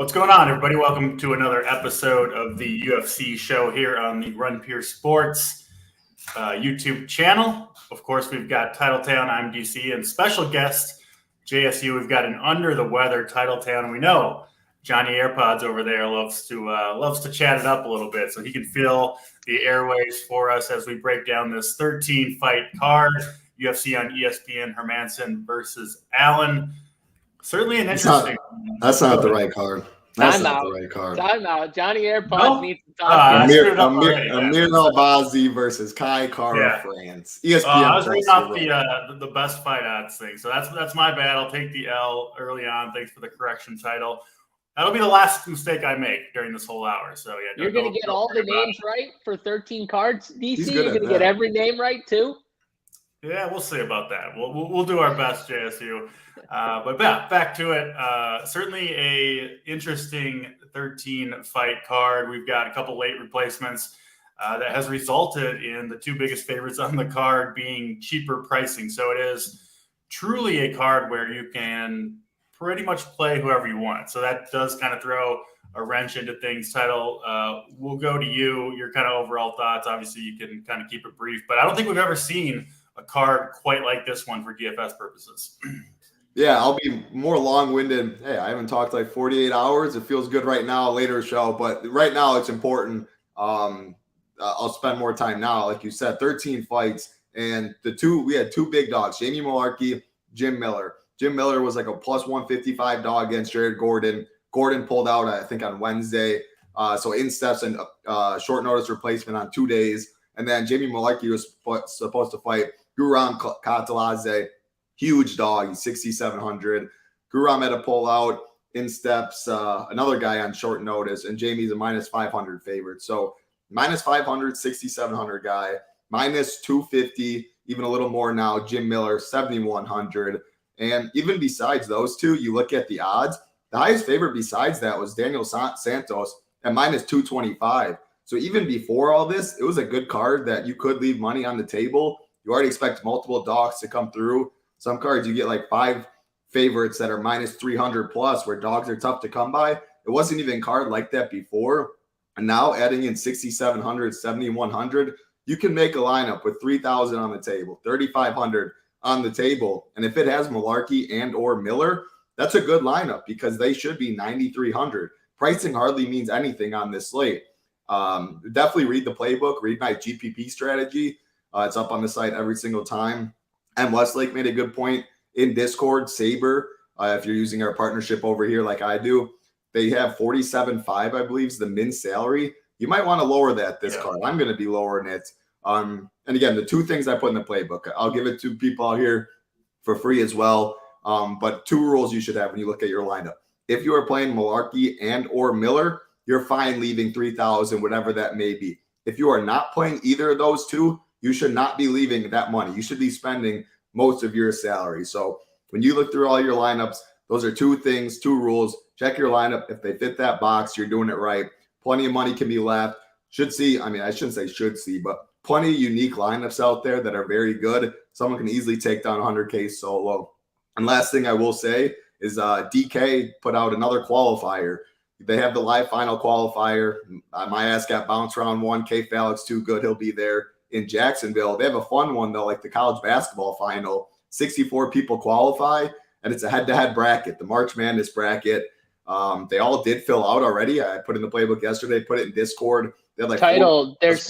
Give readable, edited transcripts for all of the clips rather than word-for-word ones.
What's going on, everybody? Welcome to another episode of the UFC show here on the Run Pure Sports YouTube channel. Of course, we've got Titletown, I'm DC, and special guest JSU. We've got an under the weather Titletown. We know Johnny AirPods over there loves to chat it up a little bit, so he can fill the airways for us as we break down this 13 fight card. UFC on ESPN, Hermanson versus Allen. Certainly an interesting. That's not the right card. That's not the right card. Time out. Johnny AirPods needs to talk. Amir Albazi versus Kai Kara France. ESPN. I was reading off the best fight odds thing, so that's my bad. I'll take the L early on. Thanks for the correction, title. That'll be the last mistake I make during this whole hour. So yeah, you're gonna get all the names right for 13 cards. DC, you're gonna get every name right too. Yeah, we'll see about that. We'll do our best, JSU. But back to it. Certainly a interesting 13 fight card. We've got a couple late replacements that has resulted in the two biggest favorites on the card being cheaper pricing. So it is truly a card where you can pretty much play whoever you want. So that does kind of throw a wrench into things. Title, we'll go to you. Your kind of overall thoughts. Obviously, you can kind of keep it brief, but I don't think we've ever seen a card quite like this one for DFS purposes. Yeah, I'll be more long-winded. Hey, I haven't talked like 48 hours. It feels good right now, later show, but right now it's important. I'll spend more time now. Like you said, 13 fights, and we had two big dogs, Jamie Malarkey, Jim Miller. Jim Miller was like a plus 155 dog against Jared Gordon. Gordon pulled out, I think, on Wednesday. So in steps and short notice replacement on 2 days. And then Jamie Malarkey was supposed to fight Guram Kateladze, huge dog. He's 6,700. Guram had to pull out in steps. Another guy on short notice, and Jamie's a minus 500 favorite. So minus 500, 6,700 guy, minus 250, even a little more now. Jim Miller, 7,100. And even besides those two, you look at the odds. The highest favorite besides that was Daniel Santos at minus 225. So even before all this, it was a good card that you could leave money on the table. You already expect multiple dogs to come through. Some cards you get like 5 favorites that are minus 300 plus, where dogs are tough to come by. It wasn't even a card like that before. And now adding in 6,700, 7,100, you can make a lineup with 3,000 on the table, 3,500 on the table. And if it has Malarkey and or Miller, that's a good lineup because they should be 9,300. Pricing hardly means anything on this slate. Definitely read the playbook, read my GPP strategy. It's up on the site every single time. And Westlake made a good point in Discord. Saber, if you're using our partnership over here like I do, they have 47.5, I believe, is the min salary. You might want to lower that this card. I'm going to be lowering it. And again, the two things I put in the playbook, I'll give it to people out here for free as well. But 2 rules you should have when you look at your lineup. If you are playing Malarkey and or Miller, you're fine leaving 3,000, whatever that may be. If you are not playing either of those two, you should not be leaving that money. You should be spending most of your salary. So when you look through all your lineups, those are 2 things, 2 rules. Check your lineup. If they fit that box, you're doing it right. Plenty of money can be left. I shouldn't say should see, but plenty of unique lineups out there that are very good. Someone can easily take down 100K solo. And last thing I will say is DK put out another qualifier. They have the live final qualifier. My ass got bounced round 1. K-Falix too good. He'll be there in Jacksonville. They have a fun one, though, like the college basketball final. 64 people qualify, and it's a head-to-head bracket, the March Madness bracket. They all did fill out already. I put in the playbook yesterday, put it in Discord. They had like title. There's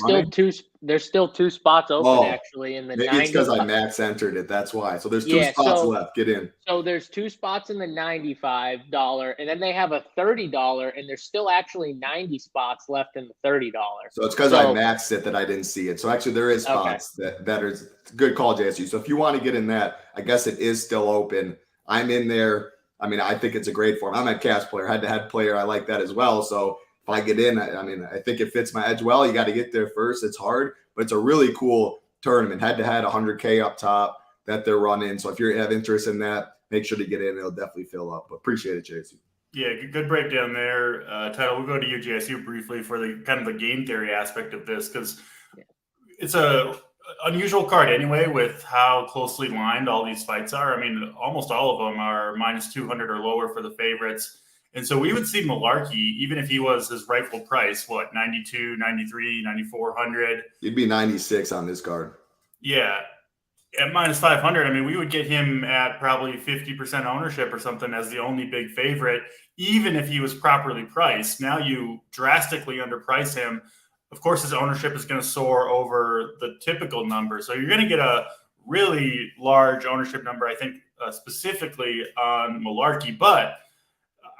still two spots open actually in the 90. It's because I max entered it. That's why. So there's 2 spots left. Get in. So there's 2 spots in the $95, and then they have a $30, and there's still actually 90 spots left in the $30. So it's because I maxed it that I didn't see it. So actually there is spots that are good call, JSU. So if you want to get in that, I guess it is still open. I'm in there. I mean, I think it's a great form. I'm a cash player, head-to-head player. I like that as well. So if I get in, I think it fits my edge well. You got to get there first. It's hard, but it's a really cool tournament. Head-to-head, 100K up top that they're running. So if you have interest in that, make sure to get in. It'll definitely fill up. But appreciate it, JSU. Yeah, good breakdown there. Title, we'll go to you, JSU, briefly for the kind of the game theory aspect of this because it's a unusual card anyway with how closely lined all these fights are. I mean, almost all of them are minus 200 or lower for the favorites. And so we would see Malarkey, even if he was his rightful price, 92, 93, 9,400. He'd be 96 on this card. Yeah. At minus 500, I mean, we would get him at probably 50% ownership or something as the only big favorite, even if he was properly priced. Now you drastically underprice him. Of course, his ownership is going to soar over the typical number. So you're going to get a really large ownership number, I think, specifically on Malarkey. But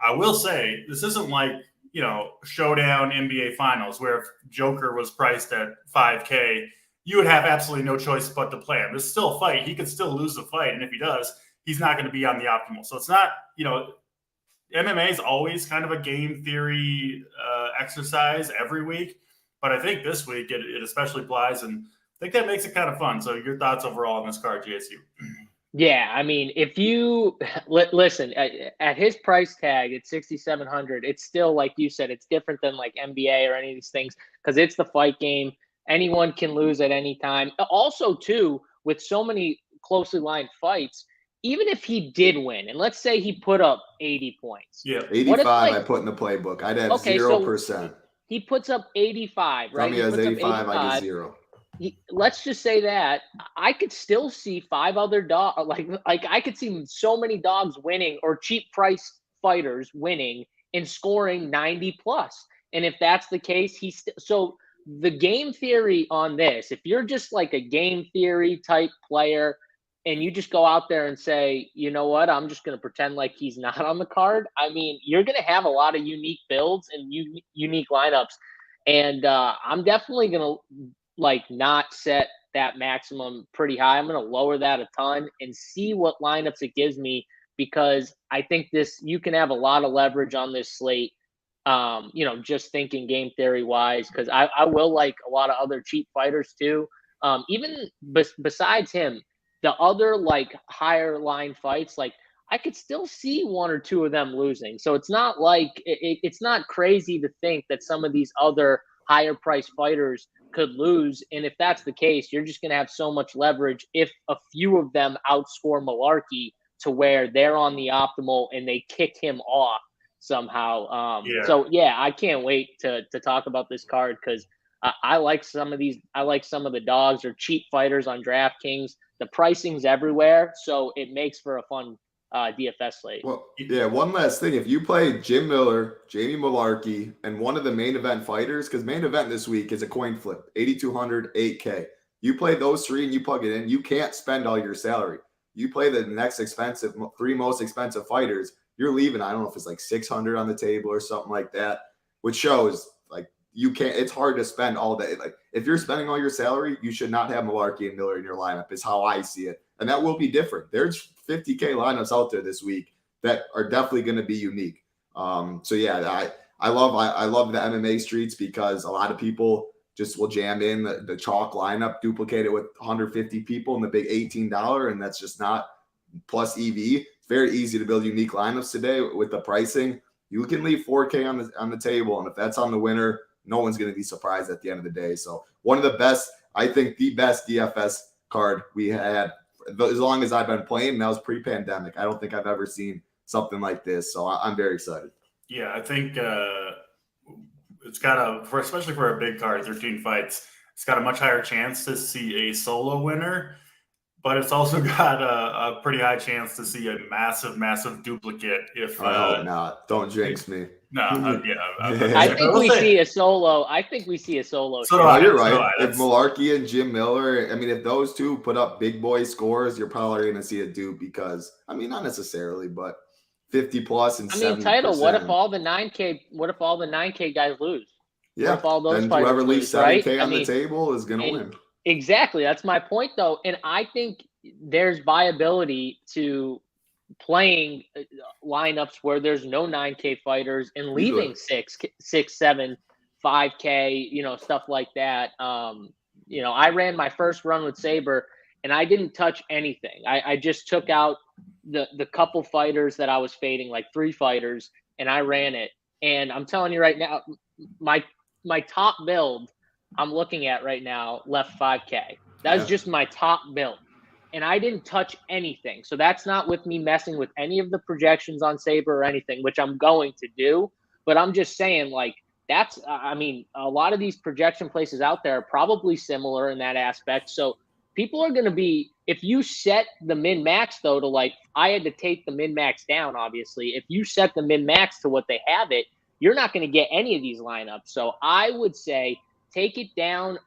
I will say, this isn't like, showdown NBA finals where if Joker was priced at 5K, you would have absolutely no choice but to play him. There's still a fight. He could still lose the fight. And if he does, he's not going to be on the optimal. So it's not, MMA is always kind of a game theory exercise every week. But I think this week it especially applies. And I think that makes it kind of fun. So your thoughts overall on this card, JSU? Yeah, I mean, if you listen at his price tag at 6,700, it's still, like you said, it's different than like NBA or any of these things because it's the fight game. Anyone can lose at any time. Also, too, with so many closely lined fights, even if he did win, and let's say he put up 80 points. Yeah, 85 I put in the playbook. I'd have 0%. So he puts up 85, right? Tell me he has 85, I get 0. Let's just say that I could still see 5 other dogs. Like I could see so many dogs winning or cheap price fighters winning and scoring 90 plus. And if that's the case, so the game theory on this, if you're just like a game theory type player and you just go out there and say, you know what, I'm just going to pretend like he's not on the card. I mean, you're going to have a lot of unique builds and unique lineups. And I'm definitely going to not set that maximum pretty high. I'm going to lower that a ton and see what lineups it gives me, because I think you can have a lot of leverage on this slate. Just thinking game theory wise, because I will like a lot of other cheap fighters too. Even besides him, the other like higher line fights, like I could still see 1 or 2 of them losing. So it's not like it's not crazy to think that some of these other higher price fighters could lose. And if that's the case, you're just going to have so much leverage if a few of them outscore Malarkey to where they're on the optimal and they kick him off somehow. So yeah, I can't wait to talk about this card because I like some of these. I like some of the dogs or cheap fighters on DraftKings. The pricing's everywhere, so it makes for a fun DFS slate. Well, yeah, one last thing. If you play Jim Miller, Jamie Malarkey, and one of the main event fighters, because main event this week is a coin flip, 8,200, 8K. You play those 3 and you plug it in, you can't spend all your salary. You play the next 3 most expensive fighters, you're leaving, I don't know if it's like 600 on the table or something like that, which shows like you can't, it's hard to spend all day. Like if you're spending all your salary, you should not have Malarkey and Miller in your lineup is how I see it. And that will be different. There's 50K lineups out there this week that are definitely going to be unique. So yeah, I love the MMA streets because a lot of people just will jam in the chalk lineup, duplicate it with 150 people in the big $18, and that's just not plus EV. It's very easy to build unique lineups today with the pricing. You can leave 4K on the table, and if that's on the winner, no one's going to be surprised at the end of the day. So one of the best, I think the best DFS card we had as long as I've been playing, and that was pre-pandemic. I don't think I've ever seen something like this, so I'm very excited. Yeah, I think it's got especially for a big card, 13 fights, it's got a much higher chance to see a solo winner, but it's also got a pretty high chance to see a massive, massive duplicate. If I hope not. Don't jinx me. No, I think we see a solo. I think we see a solo. So you're right. If Malarkey and Jim Miller, I mean, if those two put up big boy scores, you're probably going to see a dupe because, I mean, not necessarily, but 50 plus and 70%. Title. What if all the 9K guys lose? Yeah. What if all those then fighters whoever leaves 7K on the table is going to win. Exactly. That's my point, though. And I think there's viability to playing lineups where there's no 9K fighters and leaving 6, 7, 5K, stuff like that. I ran my first run with Saber and I didn't touch anything. I just took out the couple fighters that I was fading, like 3 fighters, and I ran it. And I'm telling you right now, my top build I'm looking at right now left 5K. That's just my top build. and I didn't touch anything. So that's not with me messing with any of the projections on Sabre or anything, which I'm going to do. But I'm just saying, like, that's, I mean, a lot of these projection places out there are probably similar in that aspect. So people are going to be, if you set the min max though to, like, I had to take the min max down, obviously. If you set the min max to what they have it, you're not going to get any of these lineups. So I would say take it down.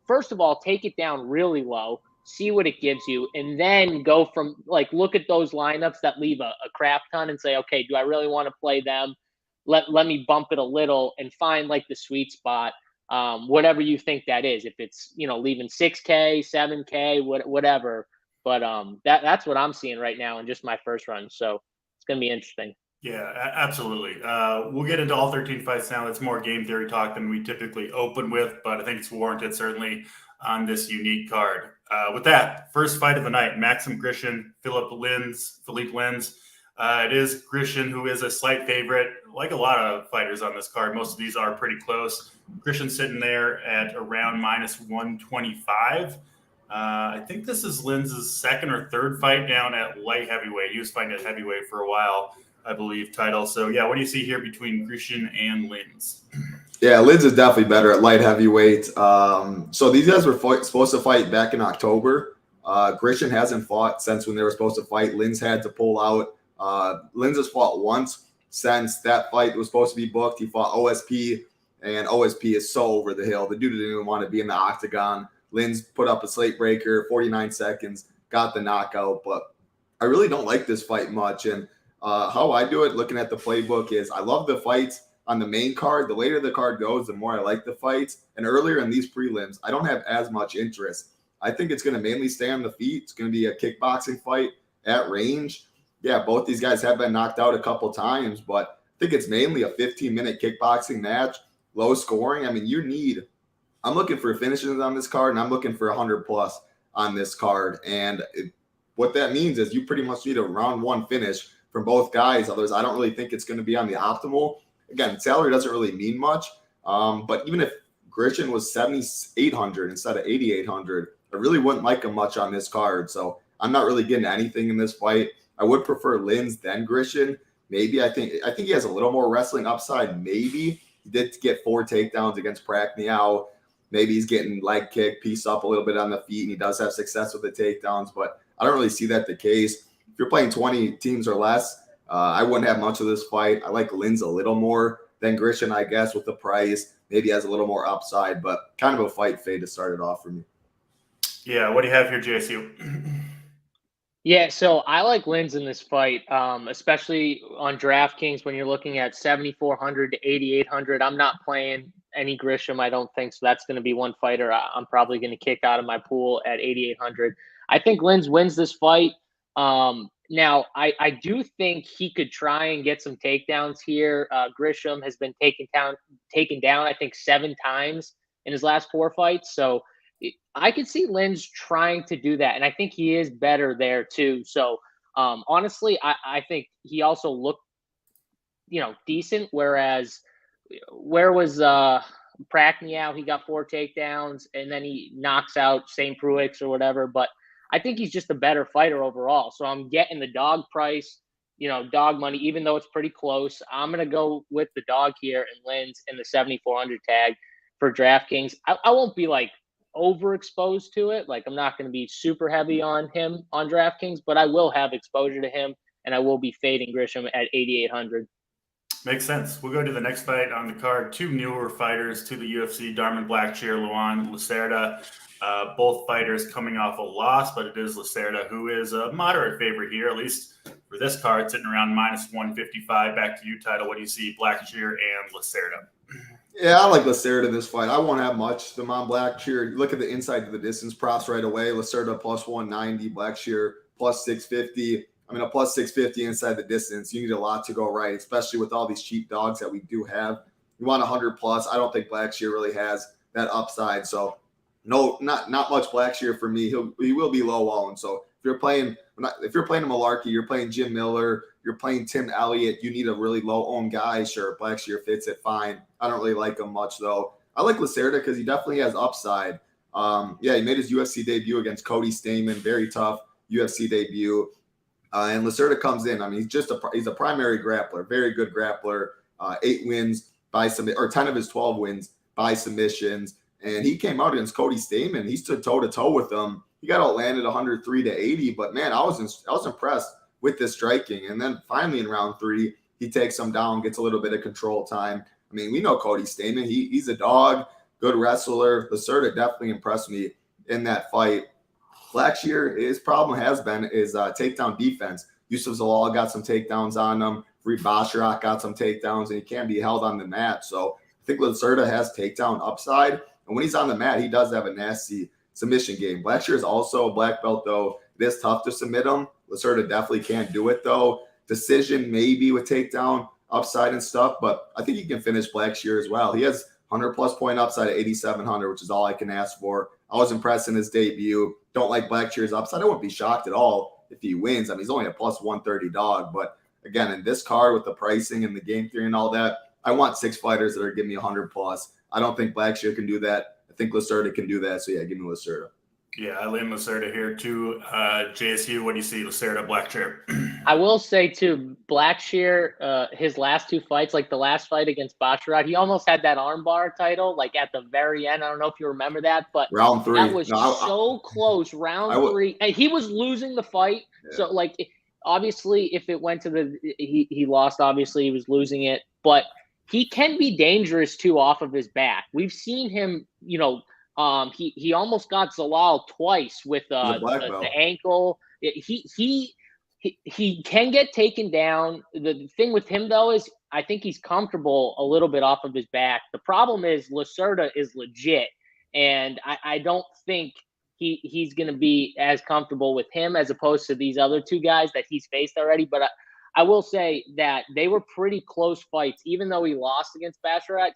First of all, take it down really low, see what it gives you, and then go from, like, look at those lineups that leave a crap ton and say, okay, do I really want to play them? Let me bump it a little and find, like, the sweet spot, whatever you think that is. If it's, you know, leaving 6K, 7K, whatever. But that's what I'm seeing right now in just my first run. So it's going to be interesting. Yeah, absolutely. We'll get into all 13 fights now. It's more game theory talk than we typically open with, but I think it's warranted certainly on this unique card. With that, first fight of the night, Maxim Grisham, Philippe Linz. It is Grisham who is a slight favorite. Like a lot of fighters on this card, most of these are pretty close. Grisham sitting there at around minus 125. I think this is Linz's second or third fight down at light heavyweight. He was fighting at heavyweight for a while, I believe, title. So, yeah, what do you see here between Grisham and Linz? Yeah, Linz is definitely better at light heavyweight. So these guys were supposed to fight back in October. Grisham hasn't fought since when they were supposed to fight. Linz had to pull out. Linz has fought once since that fight was supposed to be booked. He fought OSP, and OSP is so over the hill. The dude didn't even want to be in the octagon. Linz put up a slate breaker, 49 seconds, got the knockout. But I really don't like this fight much. And how I do it, looking at the playbook, is I love the fights on the main card. The later the card goes, the more I like the fights. And earlier in these prelims, I don't have as much interest. I think it's going to mainly stay on the feet. It's going to be a kickboxing fight at range. Yeah, both these guys have been knocked out a couple times, but I think it's mainly a 15-minute kickboxing match, low scoring. I mean, I'm looking for finishes on this card, and I'm looking for 100+ on this card. And what that means is you pretty much need a round one finish from both guys. Otherwise, I don't really think it's going to be on the optimal. Again, salary doesn't really mean much. But even if Grisham was 7,800 instead of 8,800, I really wouldn't like him much on this card. So I'm not really getting anything in this fight. I would prefer Linz than Grisham. Maybe I think he has a little more wrestling upside. Maybe he did get 4 takedowns against Pragniow. Maybe he's getting leg kick, piece up a little bit on the feet, and he does have success with the takedowns. But I don't really see that the case. If you're playing 20 teams or less, I wouldn't have much of this fight. I like Linz a little more than Grisham, I guess, with the price. Maybe has a little more upside, but kind of a fight fade to start it off for me. Yeah, what do you have here, JSU? Yeah, so I like Linz in this fight, especially on DraftKings when you're looking at 7,400 to 8,800. I'm not playing any Grisham, I don't think. So that's going to be one fighter I'm probably going to kick out of my pool at 8,800. I think Linz wins this fight. Now, I do think he could try and get some takedowns here. Grisham has been taken down, I think, 7 times in his last 4 fights. So I could see Linz trying to do that, and I think he is better there too. So honestly, I think he also looked, decent. Whereas, where was Pragniow? He got 4 takedowns, and then he knocks out St. Pruix or whatever. But I think he's just a better fighter overall. So I'm getting the dog price, dog money, even though it's pretty close. I'm going to go with the dog here and Linz in the 7,400 tag for DraftKings. I won't be like overexposed to it. Like, I'm not going to be super heavy on him on DraftKings, but I will have exposure to him, and I will be fading Grisham at 8,800. Makes sense. We'll go to the next fight on the card. 2 newer fighters to the UFC, Darman Blackshear, Luan Lucerda. Both fighters coming off a loss, but it is Lucerda who is a moderate favorite here, at least for this card, sitting around minus 155. Back to you, Title. What do you see, Blackshear and Lucerda? Yeah, I like Lucerda in this fight. I won't have much. The Blackshear, look at the inside of the distance props right away. Lucerda plus 190, Blackshear plus 650. I mean, a plus 650 inside the distance. You need a lot to go right, especially with all these cheap dogs that we do have. You want 100+. I don't think Blackshear really has that upside. So, no, not much Blackshear for me. He will be low owned. So if you're playing a Malarkey, you're playing Jim Miller, you're playing Tim Elliott, you need a really low owned guy. Sure, Blackshear fits it fine. I don't really like him much though. I like Lucerda because he definitely has upside. He made his UFC debut against Cody Stamann, very tough UFC debut. And Lucerda comes in. I mean, he's a primary grappler, very good grappler. 8 wins by 10 of his 12 wins by submissions. And he came out against Cody Stamann. He stood toe to toe with him. He got outlanded 103-80. But man, I was impressed with this striking. And then finally in round 3, he takes him down, gets a little bit of control time. I mean, we know Cody Stamann. He's a dog, good wrestler. Lucerda definitely impressed me in that fight. Blackshear, his problem has been is takedown defense. Yusuf Zalal got some takedowns on him. Reed Basharat got some takedowns, and he can't be held on the mat. So I think Lucerda has takedown upside. And when he's on the mat, he does have a nasty submission game. Blackshear is also a black belt, though. It is tough to submit him. Lucerda definitely can't do it, though. Decision maybe with takedown upside and stuff, but I think he can finish Blackshear as well. He has 100-plus point upside at 8,700, which is all I can ask for. I was impressed in his debut. Don't like Blackshear's upside. I wouldn't be shocked at all if he wins. I mean, he's only a plus 130 dog, but again, in this card with the pricing and the game theory and all that, I want 6 fighters that are giving me 100-plus. I don't think Blackshear can do that. I think Lucerda can do that, so yeah, give me Lucerda. Yeah, I lean Lucerda here too. JSU, what do you see, Lucerda, Blackshear? I will say too, Blackshear, his last 2 fights, like the last fight against Basharat, he almost had that armbar title, like at the very end. I don't know if you remember that, but round 3. That was so close. Round 3, and he was losing the fight. Yeah. So like, obviously, if it went to he lost. Obviously, he was losing it, but he can be dangerous too off of his back. We've seen him, you know. He almost got Zalal twice with the ankle. He can get taken down. The thing with him though is I think he's comfortable a little bit off of his back. The problem is Lucerda is legit, and I don't think he's going to be as comfortable with him as opposed to these other 2 guys that he's faced already. But I will say that they were pretty close fights, even though he lost against Basharat.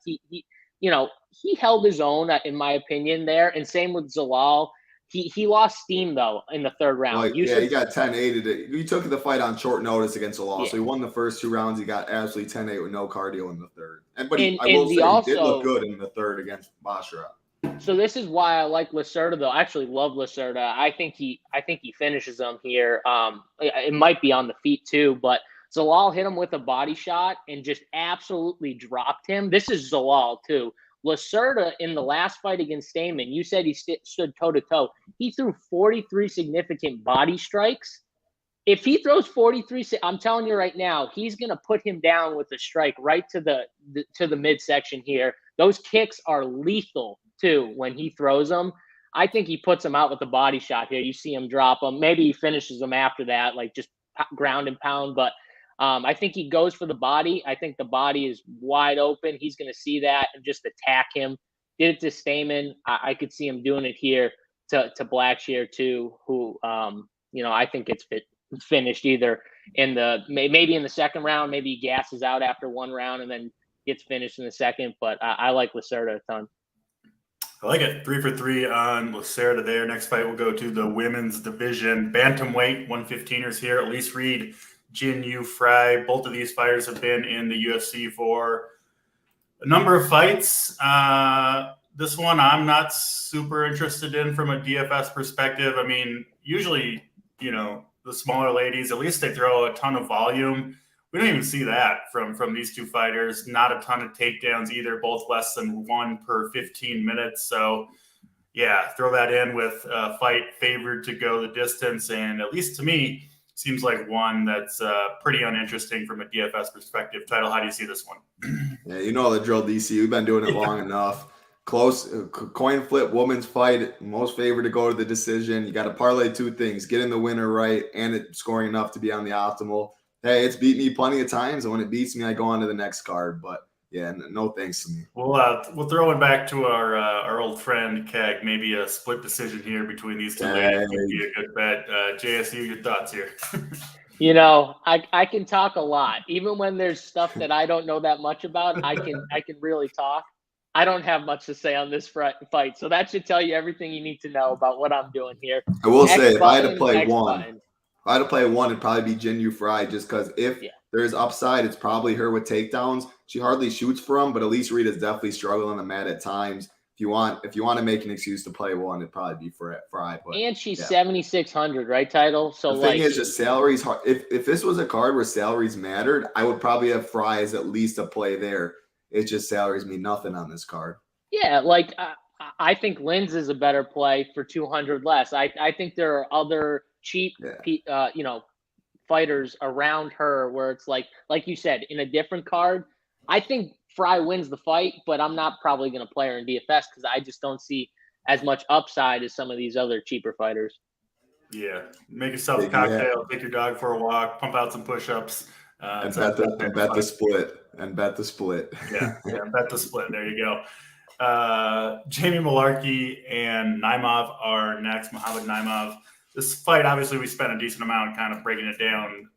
He held his own, in my opinion, there. And same with Zalal. He lost steam, though, in the 3rd round. He got 10-8. He took the fight on short notice against Zalal. Yeah. So he won the first 2 rounds. He got absolutely 10-8 with no cardio in the 3rd. But he did look good in the 3rd against Basharat. So this is why I like Lucerda, though. I actually love Lucerda. I think he finishes him here. It might be on the feet, too, but Zalal hit him with a body shot and just absolutely dropped him. This is Zalal, too. Lucerda, in the last fight against Stamann, you said he stood toe-to-toe. He threw 43 significant body strikes. If he throws 43, I'm telling you right now, he's going to put him down with a strike right to the midsection here. Those kicks are lethal, too, when he throws them. I think he puts him out with a body shot here. You see him drop him. Maybe he finishes him after that, like just ground and pound, but I think he goes for the body. I think the body is wide open. He's going to see that and just attack him. Did it to Stamann. I could see him doing it here to Blackshear too, who, I think it's finished either maybe in the 2nd round. Maybe he gasses out after 1 round and then gets finished in the 2nd. But I like Lucerda a ton. I like it. 3 for 3 on Lucerda there. Next fight, we'll go to the women's division. Bantamweight, 115ers here. Elise Reed, Jin Yu Fry. Both of these fighters have been in the UFC for a number of fights. This one I'm not super interested in from a DFS perspective. I mean, usually, the smaller ladies, at least they throw a ton of volume. We don't even see that from these 2 fighters. Not a ton of takedowns either, both less than 1 per 15 minutes. So, yeah, throw that in with a fight favored to go the distance. And at least to me, seems like one that's pretty uninteresting from a DFS perspective. Title, how do you see this one? Yeah, you know the drill, DC. We've been doing it long enough. Close coin flip women's fight, most favored to go to the decision. You got to parlay 2 things, getting the winner right and it scoring enough to be on the optimal. Hey, it's beat me plenty of times, and when it beats me, I go on to the next card. But yeah, no thanks to me. We'll throw it back to our old friend Keg. Maybe a split decision here between these 2 ladies would be a good bet. JSU, your thoughts here? I can talk a lot, even when there's stuff that I don't know that much about. I can really talk. I don't have much to say on this fight, so that should tell you everything you need to know about what I'm doing here. I will say, if I had to play one, it'd probably be Jin Yu Fry, just because if there's upside, it's probably her with takedowns. She hardly shoots for them, but Elise Reed is definitely struggling on the mat at times. if you want to make an excuse to play one, it'd probably be Fry. But and she's 7,600, right? Title. So the thing is, just salaries hard. If this was a card where salaries mattered, I would probably have Fry as at least a play there. It's just salaries mean nothing on this card. Yeah, like I think Linz is a better play for 200 less. I think there are other cheap, fighters around her where it's like you said, in a different card. I think Fry wins the fight, but I'm not probably going to play her in DFS because I just don't see as much upside as some of these other cheaper fighters. Yeah, make yourself a cocktail, take your dog for a walk, pump out some push-ups. And bet the split. Yeah, bet the split. There you go. Jamie Malarkey and Naimov are next. Muhammad Naimov. This fight, obviously, we spent a decent amount kind of breaking it down,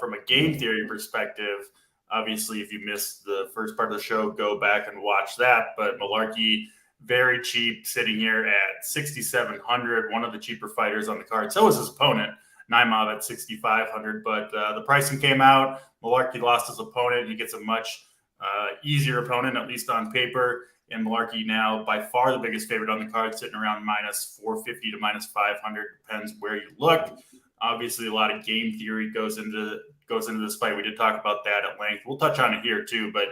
from a game theory perspective. Obviously, if you missed the first part of the show, go back and watch that. But Malarkey, very cheap, sitting here at 6,700, one of the cheaper fighters on the card. So is his opponent, Naimov, at 6,500. But the pricing came out. Malarkey lost his opponent. He gets a much easier opponent, at least on paper. And Malarkey now by far the biggest favorite on the card, sitting around minus 450 to minus 500, depends where you look. Obviously, a lot of game theory goes into this fight. We did talk about that at length. We'll touch on it here too. But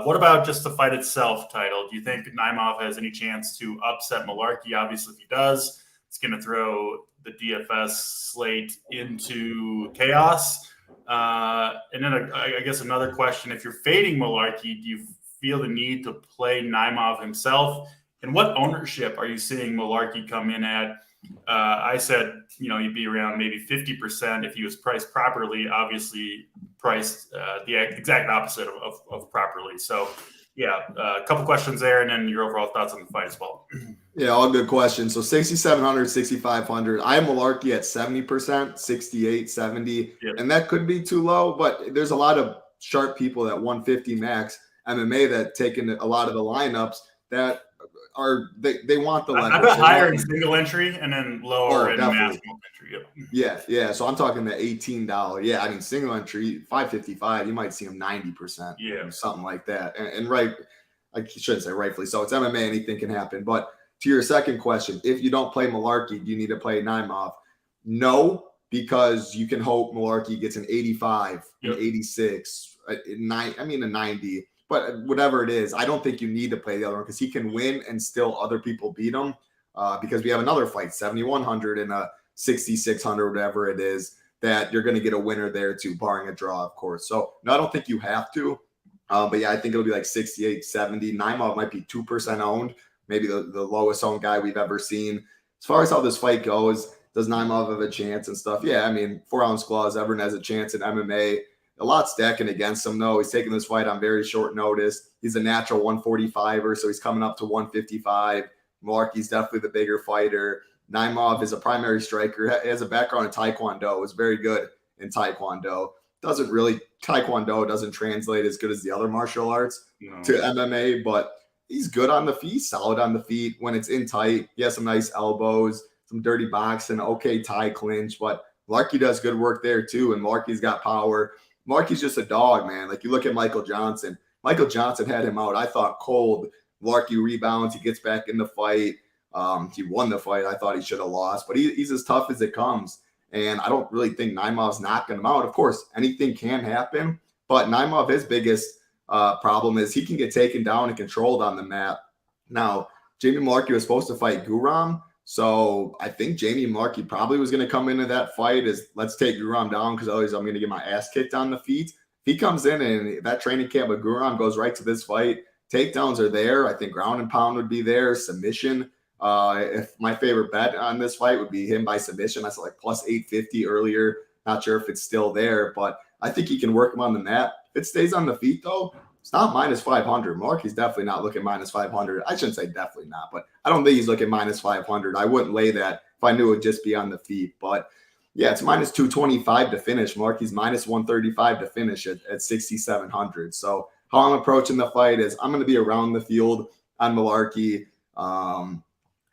what about just the fight itself, Title? Do you think Naimov has any chance to upset Malarkey? Obviously, if he does, it's going to throw the DFS slate into chaos. And then I guess another question: if you're fading Malarkey, do you feel the need to play Naimov himself? And what ownership are you seeing Malarkey come in at? I said, he'd be around maybe 50% if he was priced properly, obviously priced the exact opposite of properly. So, a couple questions there, and then your overall thoughts on the fight as well. Yeah, all good questions. So 6,700, 6,500. I am Malarkey at 70%, 68, 70. Yep. And that could be too low, but there's a lot of sharp people at 150 max MMA that taken a lot of the lineups that are they want the leverage. I bet higher in single entry and then lower in mass entry. Yep. Yeah. So I'm talking the $18. Yeah, I mean single entry 555. You might see them 90%. Yeah, something like that. And right, I shouldn't say rightfully so. It's MMA. Anything can happen. But to your second question, if you don't play Malarkey, do you need to play Naimov? No, because you can hope Malarkey gets an 85, an 86, a 90. But whatever it is, I don't think you need to play the other one because he can win and still other people beat him because we have another fight, 7,100 and a 6,600, whatever it is, that you're going to get a winner there too, barring a draw, of course. So, no, I don't think you have to. But, yeah, I think it'll be like 68, 70. Naimov might be 2% owned, maybe the lowest owned guy we've ever seen. As far as how this fight goes, does Naimov have a chance and stuff? Yeah, I mean, 4-ounce claws, everyone has a chance in MMA. A lot stacking against him, though. He's taking this fight on very short notice. He's a natural 145er, so he's coming up to 155. Malarkey's definitely the bigger fighter. Naimov is a primary striker. He has a background in Taekwondo. Was very good in Taekwondo. Taekwondo doesn't translate as good as the other martial arts to MMA, but he's good on the feet, solid on the feet. When it's in tight, he has some nice elbows, some dirty boxing, okay tie clinch, but Malarkey does good work there too, and Malarkey's got power. Malarkey's just a dog, man. Like you look at Michael Johnson. Michael Johnson had him out, I thought, cold. Malarkey rebounds. He gets back in the fight. He won the fight. I thought he should have lost, but he's as tough as it comes. And I don't really think Naimov's knocking him out. Of course, anything can happen, but Naimov, his biggest problem is he can get taken down and controlled on the mat. Now, Jamie Malarkey was supposed to fight Guram. So I think Jamie Malarkey probably was going to come into that fight as let's take Guram down because otherwise I'm going to get my ass kicked on the feet. If he comes in and that training camp with Guram goes right to this fight, takedowns are there. I think ground and pound would be there. Submission. If my favorite bet on this fight would be him by submission. I saw like plus 850 earlier. Not sure if it's still there, but I think he can work him on the mat. If it stays on the feet though, it's not minus 500. Malarkey's definitely not looking minus 500. I shouldn't say definitely not, but I don't think he's looking minus 500. I wouldn't lay that if I knew it would just be on the feet. But yeah, it's minus 225 to finish. Malarkey's minus 135 to finish at 6,700. So how I'm approaching the fight is I'm going to be around the field on Malarkey.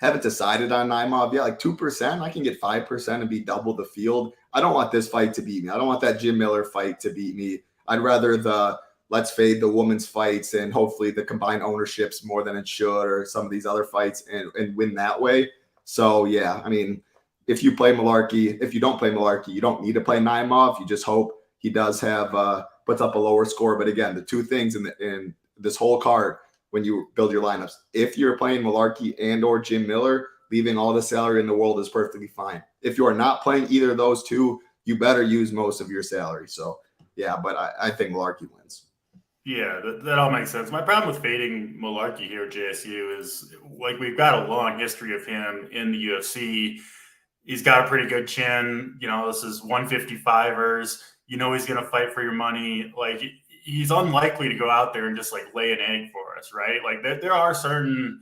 Haven't decided on Naimov yet. Like 2%, I can get 5% and be double the field. I don't want this fight to beat me. I don't want that Jim Miller fight to beat me. I'd rather the let's fade the women's fights and hopefully the combined ownerships more than it should, or some of these other fights, and win that way. So yeah, I mean, if you play Malarkey, if you don't play Malarkey, you don't need to play Naimov. You just hope he does have puts up a lower score. But again, the two things in this whole card when you build your lineups, if you're playing Malarkey and or Jim Miller, leaving all the salary in the world is perfectly fine. If you are not playing either of those two, you better use most of your salary. So yeah, but I think Malarkey wins. Yeah, that all makes sense. My problem with fading Malarkey here, JSU, is like we've got a long history of him in the UFC. He's got a pretty good chin. You know, this is 155ers. You know he's going to fight for your money. Like, he's unlikely to go out there and just like lay an egg for us, right? Like there are certain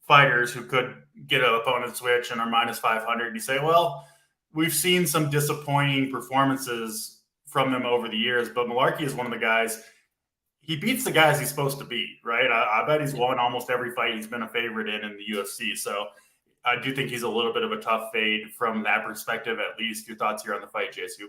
fighters who could get an opponent switch and are minus 500. You say, well, we've seen some disappointing performances from them over the years, but Malarkey is one of the guys. He beats the guys he's supposed to beat, right? I bet he's won almost every fight he's been a favorite in the UFC. So I do think he's a little bit of a tough fade from that perspective, at least. Your thoughts here on the fight, JSU?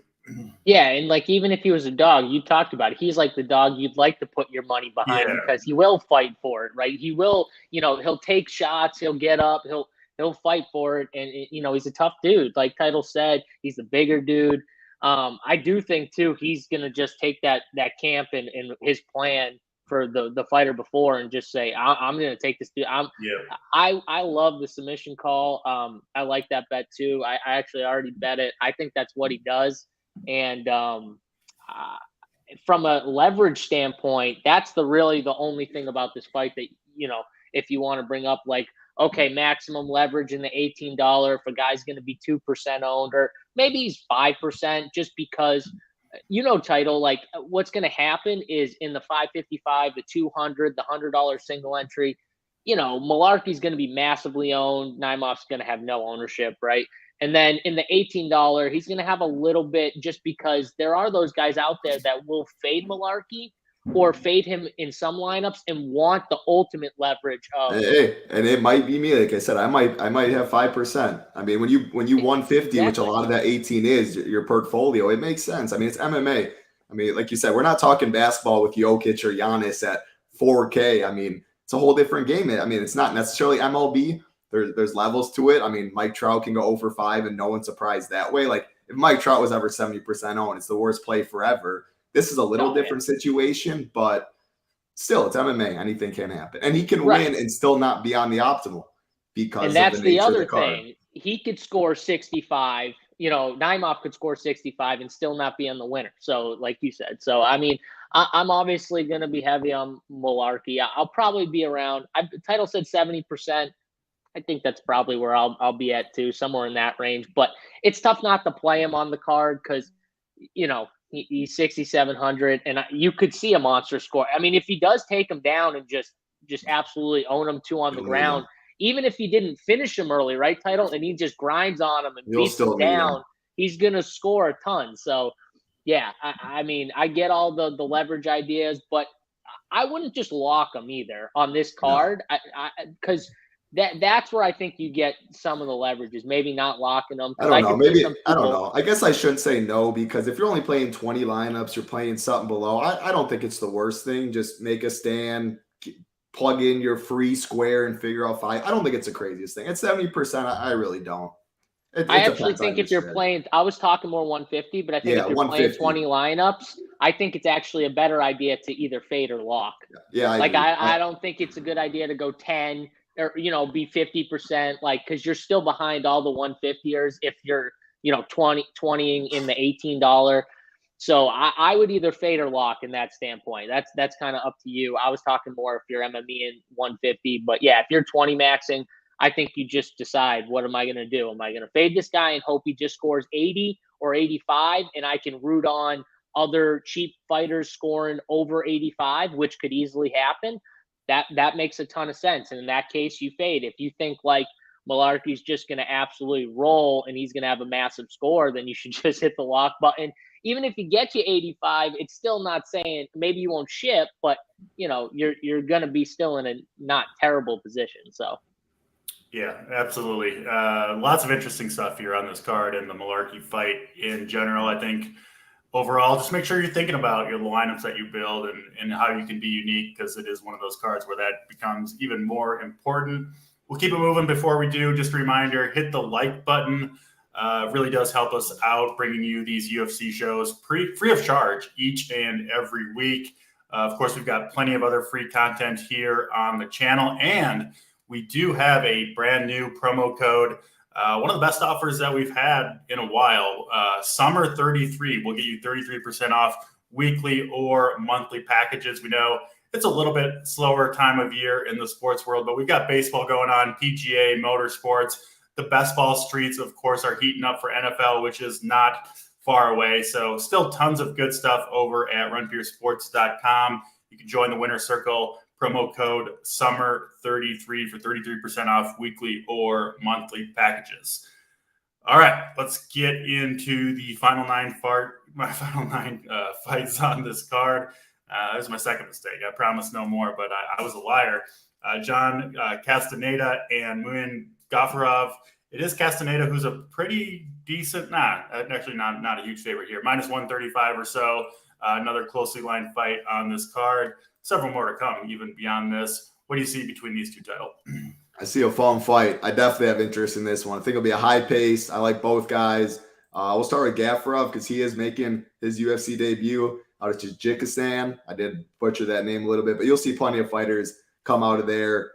Yeah, and like even if he was a dog, you talked about it. He's like the dog you'd like to put your money behind because he will fight for it, right? He will, he'll take shots, he'll get up, he'll fight for it, and he's a tough dude. Like Title said, he's the bigger dude. I do think too he's gonna just take that camp and his plan for the fighter before and just say, I'm gonna take this dude. I love the submission call. I like that bet too. I actually already bet it. I think that's what he does. And from a leverage standpoint, that's really the only thing about this fight that, if you want to bring up like, okay, maximum leverage in the $18, if a guy's going to be 2% owned, or maybe he's 5% just because, Title, like what's going to happen is in the 555, the 200, the $100 single entry, Malarkey's going to be massively owned. Naimov's going to have no ownership, right? And then in the $18, he's going to have a little bit just because there are those guys out there that will fade Malarkey or fade him in some lineups and want the ultimate leverage of. Hey, and it might be me. Like I said, I might have 5%. I mean, when you 150, exactly, which a lot of that 18 is your portfolio, it makes sense. I mean, it's MMA. I mean, like you said, we're not talking basketball with Jokic or Giannis at 4K. I mean, it's a whole different game. I mean, it's not necessarily MLB. There's levels to it. I mean, Mike Trout can go 0 for 5 and no one's surprised that way. Like if Mike Trout was ever 70% owned, it's the worst play forever. This is a little different situation, but still, it's MMA. Anything can happen. And he can win and still not be on the optimal because and that's of the nature other of the card. thing. He could score 65. Naimov could score 65 and still not be on the winner. So, like you said. So, I mean, I'm obviously going to be heavy on Malarkey. I'll probably be around. Title said 70%. I think that's probably where I'll be at too, somewhere in that range. But it's tough not to play him on the card because, he's 6,700 and you could see a monster score. I mean, if he does take him down and just absolutely own him 2 on the ground, even if he didn't finish him early, right, Title, and he just grinds on him and beats him down, he's going to score a ton. So, yeah, I mean, I get all the leverage ideas, but I wouldn't just lock him either on this card because that's where I think you get some of the leverages. Maybe not locking them. I don't know. Maybe I don't know. I guess I shouldn't say no because if you're only playing 20 lineups, you're playing something below. I don't think it's the worst thing. Just make a stand, plug in your free square, and figure out 5. I don't think it's the craziest thing. At 70%, I really don't. I actually think if you're playing, I was talking more 150, but I think if you're playing 20 lineups, I think it's actually a better idea to either fade or lock. Yeah, I don't think it's a good idea to go 10. Or be 50%, like because you're still behind all the 150ers if you're 20ing in the $18. So I would either fade or lock in that standpoint. That's kind of up to you. I was talking more if you're MME in 150, but yeah, if you're 20 maxing, I think you just decide what am I going to do? Am I going to fade this guy and hope he just scores 80 or 85, and I can root on other cheap fighters scoring over 85, which could easily happen? That makes a ton of sense. And in that case, you fade. If you think like Malarkey's just going to absolutely roll and he's going to have a massive score, then you should just hit the lock button. Even if he gets you 85, it's still not saying maybe you won't ship, but you're going to be still in a not terrible position. So. Yeah, absolutely. Lots of interesting stuff here on this card and the Malarkey fight in general. I think overall, just make sure you're thinking about your lineups that you build and how you can be unique, because it is one of those cards where that becomes even more important. We'll keep it moving. Before we do, just a reminder, hit the like button. Really does help us out, bringing you these UFC shows free of charge each and every week. Of course, we've got plenty of other free content here on the channel, and we do have a brand new promo code. One of the best offers that we've had in a while. Summer 33 will get you 33% off weekly or monthly packages. We know it's a little bit slower time of year in the sports world, but we've got baseball going on, PGA, motorsports. The best ball streets, of course, are heating up for NFL, which is not far away. So still tons of good stuff over at runpeersports.com. You can join the winner circle. Promo code SUMMER33 for 33% off weekly or monthly packages. All right, let's get into the final nine fights on this card. That was my second mistake. I promise no more, but I was a liar. John Castaneda and Gafurov. It is Castaneda, who's a pretty decent, actually not a huge favorite here. Minus 135 or so. Another closely lined fight on this card. Several more to come, even beyond this. What do you see between these two titles? I see a fun fight. I definitely have interest in this one. I think it'll be a high pace. I like both guys. We'll start with Gafurov because he is making his UFC debut out of Tajikistan. I did butcher that name a little bit, but you'll see plenty of fighters come out of there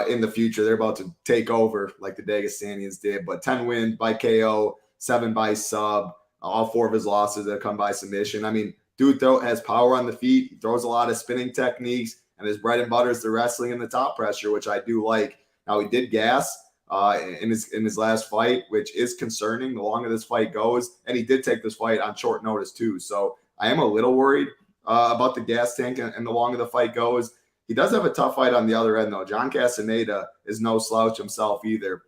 in the future. They're about to take over like the Dagestanians did, but 10 wins by KO, 7 by sub. All 4 of his losses have come by submission. I mean, dude has power on the feet. He throws a lot of spinning techniques, and his bread and butter is the wrestling and the top pressure, which I do like. Now, he did gas in his last fight, which is concerning the longer this fight goes, and he did take this fight on short notice too. So I am a little worried about the gas tank and the longer the fight goes. He does have a tough fight on the other end, though. John Castaneda is no slouch himself either.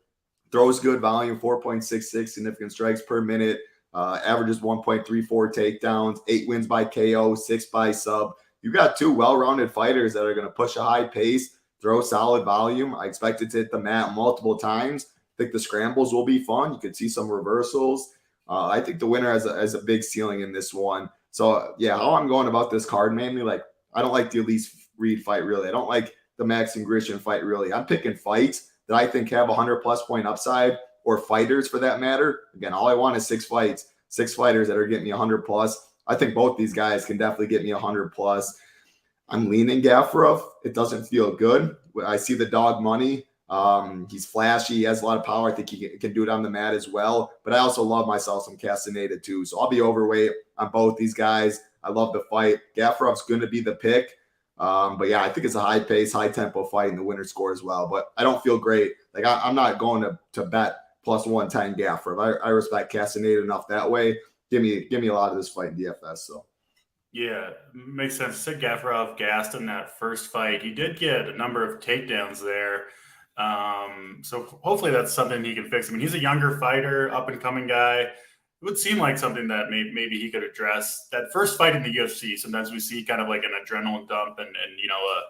Throws good volume, 4.66 significant strikes per minute. Averages 1.34 takedowns, 8 wins by KO, 6 by sub. You've got 2 well-rounded fighters that are going to push a high pace, throw solid volume. I expect it to hit the mat multiple times. I think the scrambles will be fun. You could see some reversals. I think the winner has a big ceiling in this one. So, yeah, how I'm going about this card, mainly, like, I don't like the Elise Reed fight, really. I don't like the Max and Grisham fight, really. I'm picking fights that I think have 100-plus point upside, or fighters for that matter. Again, all I want is 6 fights, 6 fighters that are getting me 100-plus. I think both these guys can definitely get me 100-plus. I'm leaning Gafurov. It doesn't feel good. I see the dog money. He's flashy. He has a lot of power. I think he can do it on the mat as well. But I also love myself some Castaneda too. So I'll be overweight on both these guys. I love the fight. Gafurov's going to be the pick. But yeah, I think it's a high pace, high tempo fight and the winner score as well. But I don't feel great. Like I'm not going to bet plus 110 Gafurov. I respect Castaneda enough that way. Give me a lot of this fight in DFS. So. Yeah, makes sense. Said Gafurov gassed in that first fight. He did get a number of takedowns there. So hopefully that's something he can fix. I mean, he's a younger fighter, up-and-coming guy. It would seem like something that maybe he could address. That first fight in the UFC, sometimes we see kind of like an adrenaline dump and a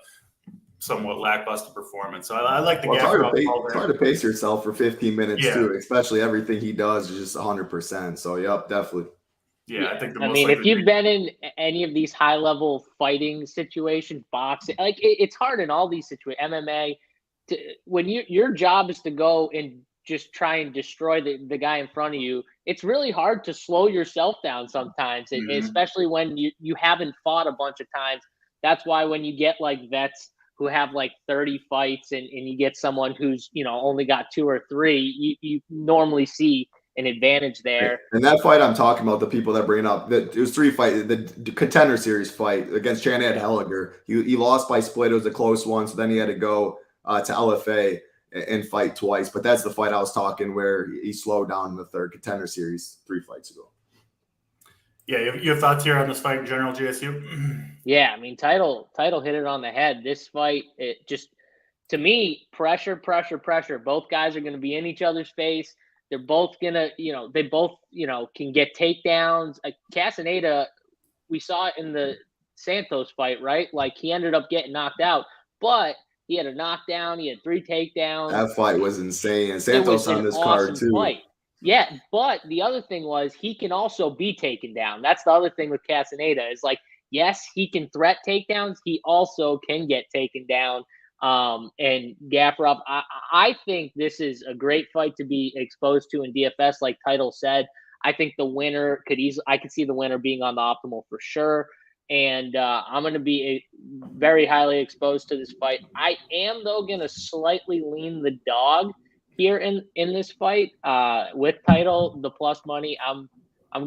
somewhat lackluster performance. So I like the Gafurov. It's hard to pace yourself for 15 minutes too, especially everything he does is just 100%. So, yep, definitely. Yeah, I think if you've been in any of these high-level fighting situations, boxing, like it's hard in all these situations, MMA, when your job is to go and just try and destroy the guy in front of you, it's really hard to slow yourself down sometimes, especially when you haven't fought a bunch of times. That's why when you get like vets who have like 30 fights and you get someone who's, only got 2 or 3, you normally see an advantage there. And that fight I'm talking about, the people that bring it up, it was 3 fights. The Contender Series fight against Chad Helliger, he lost by split. It was a close one, so then he had to go to LFA and fight twice. But that's the fight I was talking where he slowed down in the third Contender Series 3 fights ago. Yeah, you have thoughts here on this fight in general, JSU? Yeah, I mean, title hit it on the head. This fight, it just, to me, pressure. Both guys are going to be in each other's face. They're both gonna, they both, can get takedowns. Castaneda, we saw it in the Santos fight, right? Like he ended up getting knocked out, but he had a knockdown. He had 3 takedowns. That fight was insane. And Santos on this card too. Fight. Yeah, but the other thing was he can also be taken down. That's the other thing with Castaneda is like, yes, he can threat takedowns. He also can get taken down. And Gafurov, I think this is a great fight to be exposed to in DFS, like Title said. I think the winner I could see the winner being on the optimal for sure. And I'm going to be very highly exposed to this fight. I am, though, going to slightly lean the dog here in this fight with Title, the plus money. I'm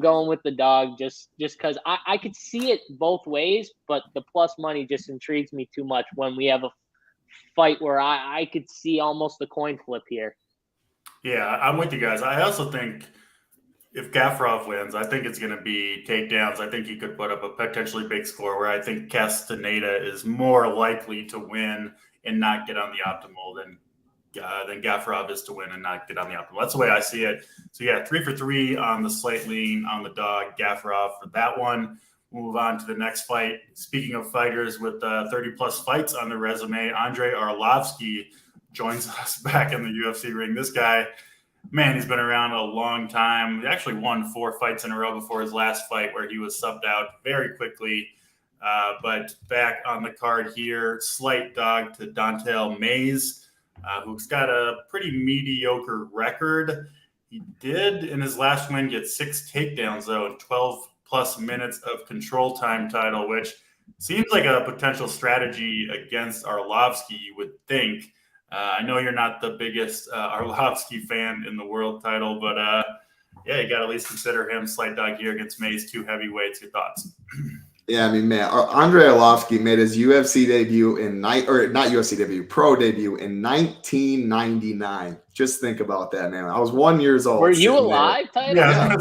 going with the dog just because I could see it both ways, but the plus money just intrigues me too much when we have a fight where I could see almost the coin flip here. Yeah, I'm with you guys. I also think if Gafurov wins, I think it's going to be takedowns. I think he could put up a potentially big score where I think Castaneda is more likely to win and not get on the optimal than Gafurov is to win and not get on the optimal. That's the way I see it. So yeah, 3 for 3 on the slight lean on the dog, Gafurov for that one. We'll move on to the next fight. Speaking of fighters with 30 plus fights on the resume, Andrei Arlovski joins us back in the UFC ring. This guy, man, he's been around a long time. He actually won 4 fights in a row before his last fight where he was subbed out very quickly. But back on the card here, slight dog to Don'Tale Mayes, who's got a pretty mediocre record. He did, in his last win, get 6 takedowns, though, in 12 plus minutes of control time title, which seems like a potential strategy against Arlovski, you would think. I know you're not the biggest Arlovski fan in the world title, but yeah, you got to at least consider him. Slight dog here against Mayes, 2 heavyweights. Your thoughts? Yeah, I mean, man, Andrei Arlovski made his UFC debut pro debut in 1999. Just think about that, man. I was 1 year old. Were you alive, Title? Yeah. I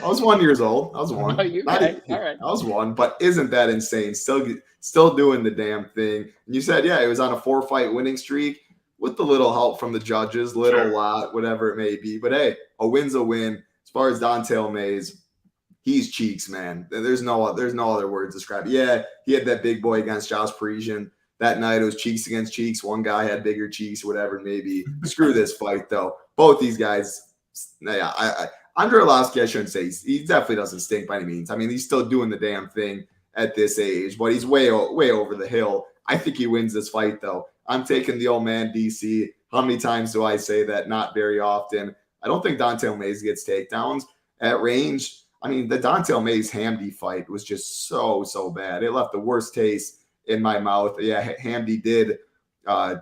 was 1 year old. I was 1. Oh, okay. All right. I was 1, but isn't that insane? Still doing the damn thing. And you said, yeah, he was on a 4-fight winning streak with the little help from the judges, lot, whatever it may be. But hey, a win's a win. As far as Don'Tale Mayes, he's cheeks, man. There's no other word to describe it. Yeah, he had that big boy against Josh Parisian. That night it was cheeks against cheeks. One guy had bigger cheeks, whatever it may be. Screw this fight, though. Both these guys, yeah, Andrei Arlovski, I shouldn't say. He definitely doesn't stink by any means. I mean, he's still doing the damn thing at this age, but he's way over the hill. I think he wins this fight, though. I'm taking the old man, DC. How many times do I say that? Not very often. I don't think Don'Tale Mayes gets takedowns at range. I mean, the Don'Tale Mayes Hamdi fight was just so bad. It left the worst taste in my mouth. Yeah, Hamdi did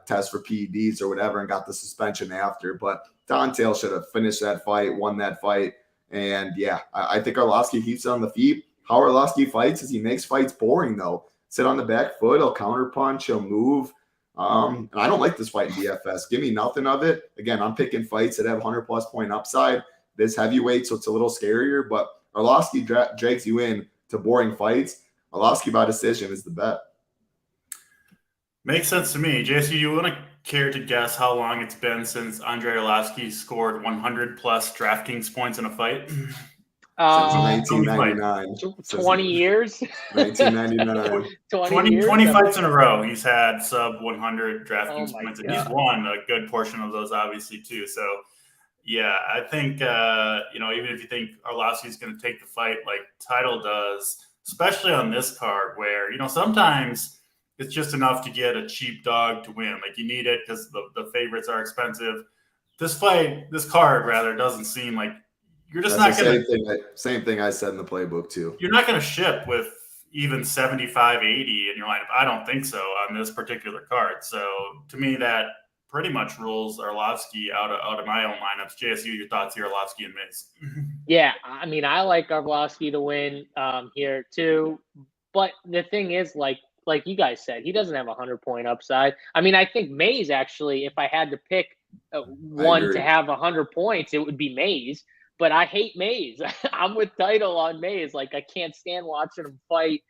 test for PEDs or whatever and got the suspension after, but Don'Tale should have finished that fight, won that fight. And yeah, I think Arlovski keeps it on the feet. How Arlovski fights is he makes fights boring, though. Sit on the back foot, he'll counterpunch, he'll move. And I don't like this fight in DFS. Give me nothing of it. Again, I'm picking fights that have 100+ point upside. This heavyweight, so it's a little scarier, but Arlovski drags you in to boring fights. Arlovski by decision is the bet. Makes sense to me. JSU, do you want to care to guess how long it's been since Andrei Arlovski scored 100+ DraftKings points in a fight? Since 1999. 20 years? 1999. 20 fights in a row. He's had sub 100 DraftKings points, and he's God. won a good portion of those, obviously, too. So, yeah, I think, even if you think Arlovski's going to take the fight like Title does, especially on this card where, sometimes it's just enough to get a cheap dog to win. Like, you need it because the favorites are expensive. This card, doesn't seem like you're just not going to. Same thing I said in the playbook, too. You're not going to ship with even 75, 80 in your lineup. I don't think so on this particular card. So, to me, that pretty much rules Arlovski out of my own lineups. JSU, your thoughts here, Arlovski and Mayes? Yeah, I mean, I like Arlovski to win here too. But the thing is, like you guys said, he doesn't have a 100-point upside. I mean, I think Mayes actually, if I had to pick one to have 100 points, it would be Mayes. But I hate Mayes. I'm with Title on Mayes. Like, I can't stand watching him fight.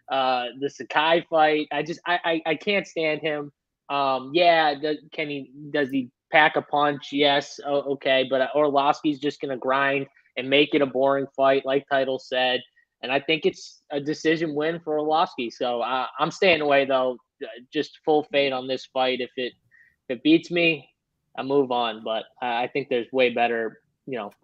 The Sakai fight, I can't stand him. Does he pack a punch? Yes. Okay. But Arlovski's just going to grind and make it a boring fight, like Title said. And I think it's a decision win for Arlovski. So I'm staying away, though. Just full fade on this fight. If it beats me, I move on. But I think there's way better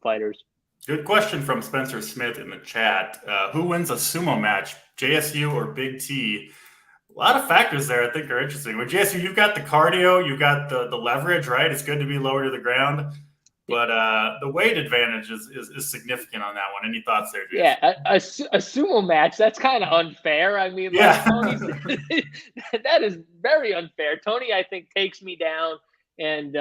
fighters. Good question from Spencer Smith in the chat. Who wins a sumo match, JSU or Big T? A lot of factors there I think are interesting. With JSU, you've got the cardio, you've got the leverage, right? It's good to be lower to the ground. But the weight advantage is significant on that one. Any thoughts there, Jason? Yeah, a sumo match, that's kind of unfair. I mean, yeah. Tony's, that is very unfair. Tony, I think, takes me down and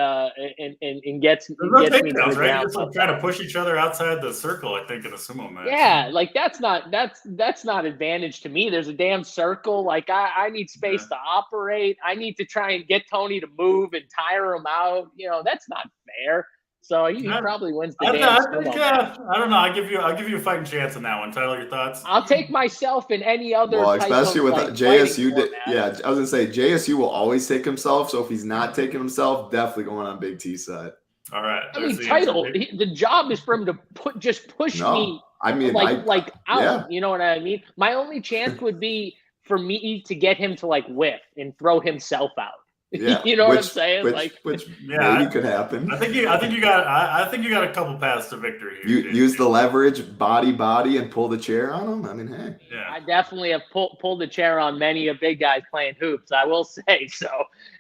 gets me to the right? ground. You're just trying to push each other outside the circle, I think, in a sumo match. Yeah, like that's not advantage to me. There's a damn circle. Like I need space to operate. I need to try and get Tony to move and tire him out. That's not fair. So he probably wins the damn sumo match. I don't know. I'll give you a fighting chance on that one. Tyler, your thoughts? I'll take myself in any other. Well, type especially of, with JSU. Yeah, I was gonna say JSU will always take himself. So if he's not taking himself, definitely going on Big T side. All right. I mean, title. The job is for him to push me. I mean, out. Yeah. You know what I mean? My only chance would be for me to get him to whiff and throw himself out. Yeah. You know what I'm saying? Which maybe could happen. I think you got a couple paths to victory here. You use the leverage, body, and pull the chair on him. I mean, hey. Yeah. I definitely have pulled the chair on many a big guy playing hoops. I will say so.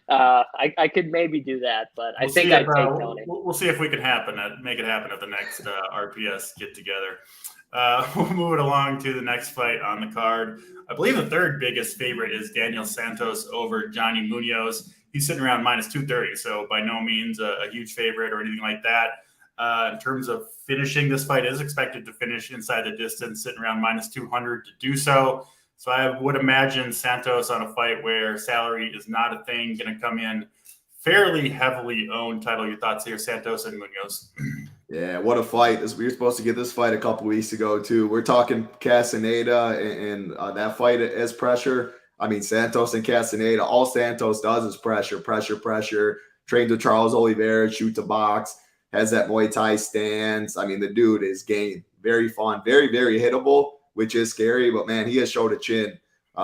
I could maybe do that, but I think I'd take Tony. We'll see if we can make it happen at the next RPS get together. We'll move it along to the next fight on the card. I believe the third biggest favorite is Daniel Santos over Johnny Munoz. He's sitting around minus 230, so by no means a huge favorite or anything like that. In terms of finishing, this fight is expected to finish inside the distance, sitting around minus 200 to do so. So I would imagine Santos on a fight where salary is not a thing, going to come in fairly heavily owned. Title, your thoughts here, Santos and Munoz? Yeah, what a fight. We were supposed to get this fight a couple weeks ago, too. We're talking Castaneda and that fight as pressure. I mean, Santos and Castaneda, all Santos does is pressure. Trained with Charles Oliveira, shoot to box, has that Muay Thai stance. I mean, the dude is game. Very fun, very, very hittable, which is scary. But, man, he has showed a chin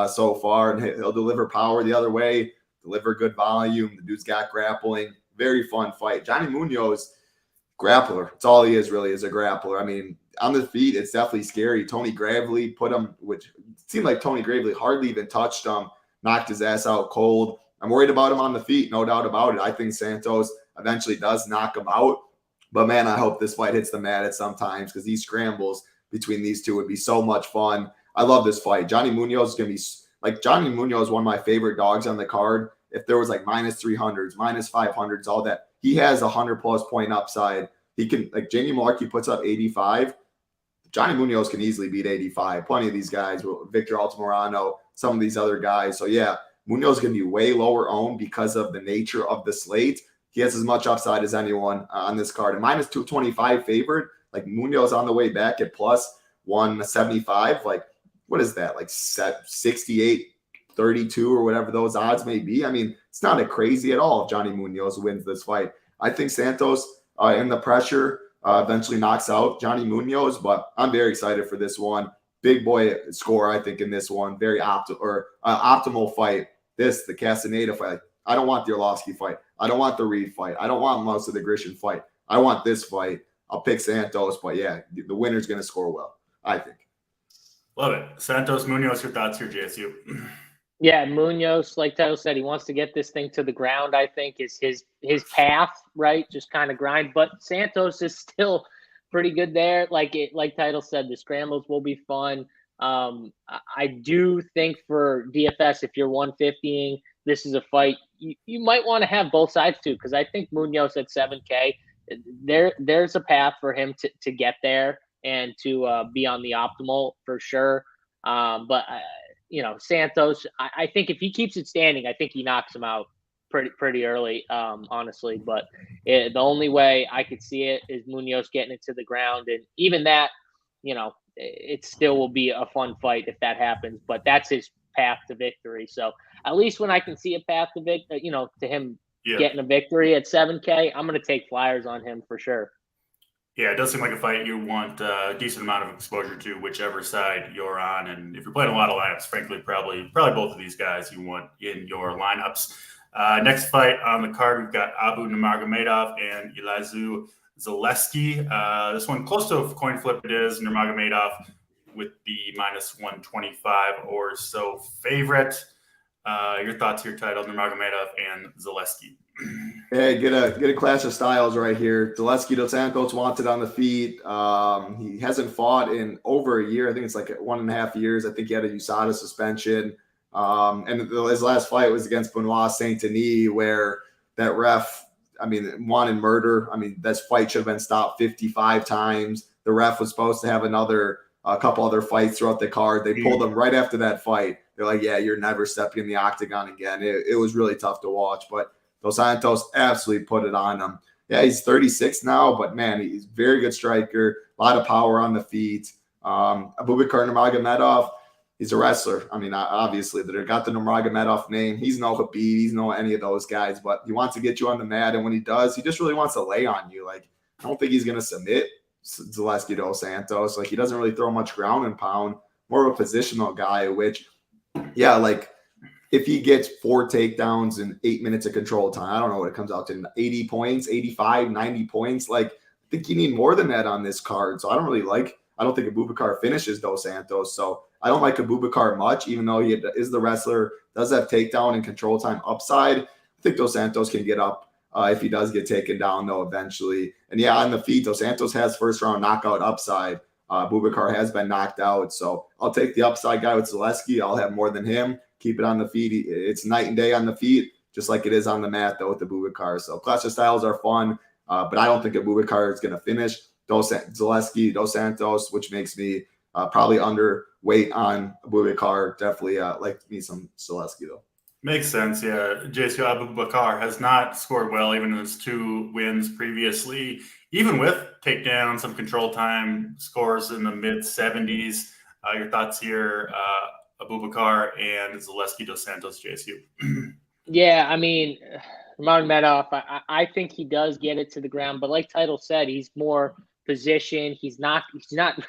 so far, and he'll deliver power the other way, deliver good volume. The dude's got grappling. Very fun fight. Johnny Munoz, grappler. That's all he is, really, is a grappler. I mean, on the feet, it's definitely scary. Tony Gravely put him, which seemed like Tony Gravely hardly even touched him, knocked his ass out cold. I'm worried about him on the feet, no doubt about it. I think Santos eventually does knock him out. But, man, I hope this fight hits the mat at some times because these scrambles between these two would be so much fun. I love this fight. Johnny Munoz is going to be – Johnny Munoz is one of my favorite dogs on the card. If there was minus 300s, minus 500s, all that, he has 100-plus point upside. He can – Jamie Malarkey puts up 85. Johnny Munoz can easily beat 85. Plenty of these guys, Victor Altamirano, some of these other guys. So, yeah, Munoz is going to be way lower owned because of the nature of the slate. He has as much upside as anyone on this card. And minus 225 favorite, Munoz on the way back at plus 175. What is that? 68, 32 or whatever those odds may be. I mean, it's not crazy at all if Johnny Munoz wins this fight. I think Santos in the pressure eventually knocks out Johnny Munoz, but I'm very excited for this one. Big boy score, I think, in this one. Very optimal fight. The Castaneda fight. I don't want the Arlovski fight. I don't want the Reed fight. I don't want most of the Grisham fight. I want this fight. I'll pick Santos, but yeah, the winner's going to score well, I think. Love it. Santos, Munoz, your thoughts here, JSU? Yeah, Munoz, like Tyler said, he wants to get this thing to the ground, I think, is his path, right? Just kind of grind. But Santos is still pretty good there. Like Tyler said, the scrambles will be fun. I do think for DFS, if you're 150ing, this is a fight you might want to have both sides too, because I think Munoz at 7K, there's a path for him to get there and to be on the optimal for sure. But Santos, I think if he keeps it standing, I think he knocks him out pretty early, honestly. But the only way I could see it is Munoz getting it to the ground, and even that, it still will be a fun fight if that happens. But that's his path to victory. So at least when I can see a path to to him getting a victory at 7K, I'm going to take flyers on him for sure. Yeah, it does seem like a fight you want a decent amount of exposure to, whichever side you're on. And if you're playing a lot of lineups, frankly, probably both of these guys you want in your lineups. Next fight on the card, we've got Abu Nurmagomedov and Elazığ Zaleski. This one close to a coin flip it is. Nurmagomedov with the -125 or so favorite. Your thoughts here, title Nurmagomedov and Zaleski. Hey, get a clash of styles right here. Zaleski dos Santos wanted on the feet. He hasn't fought in over a year. I think it's like 1.5 years. I think he had a USADA suspension. And his last fight was against Benoit Saint-Denis, where that ref, wanted murder. This fight should have been stopped 55 times. The ref was supposed to have a couple other fights throughout the card. They pulled him right after that fight. They're like, yeah, you're never stepping in the octagon again. It was really tough to watch, but Dos Santos absolutely put it on him. Yeah, he's 36 now, but man, he's a very good striker, a lot of power on the feet. Abubakar Nurmagomedov, he's a wrestler. Obviously, they got the Nurmagomedov name. He's no Khabib, he's no any of those guys, but he wants to get you on the mat, and when he does, he just really wants to lay on you. Like, I don't think he's going to submit Zaleski dos Santos. Like, he doesn't really throw much ground and pound, more of a positional guy, which, yeah, like, if he gets 4 takedowns in 8 minutes of control time, I don't know what it comes out to, 80 points, 85, 90 points. Like, I think you need more than that on this card. So I don't think Abubakar finishes Dos Santos. So I don't like Abubakar much, even though he is the wrestler, does have takedown and control time upside. I think Dos Santos can get up if he does get taken down, though, eventually. And yeah, on the feet, Dos Santos has first round knockout upside. Abubakar has been knocked out. So I'll take the upside guy with Zaleski. I'll have more than him. Keep it on the feet. It's night and day on the feet, just like it is on the mat, though, with Abubakar. So clash of styles are fun, but I don't think Abubakar is going to finish. Zaleski, Dos Santos, which makes me probably underweight on Abubakar. Definitely like me some Zaleski, though. Makes sense, yeah. JSU Abubakar has not scored well, even in his 2 wins previously, even with takedown, some control time scores in the mid-70s. Your thoughts here, Abubakar and Zaleski dos Santos, JSU? Yeah, Magomedov, I think he does get it to the ground, but like Title said, he's more position. He's not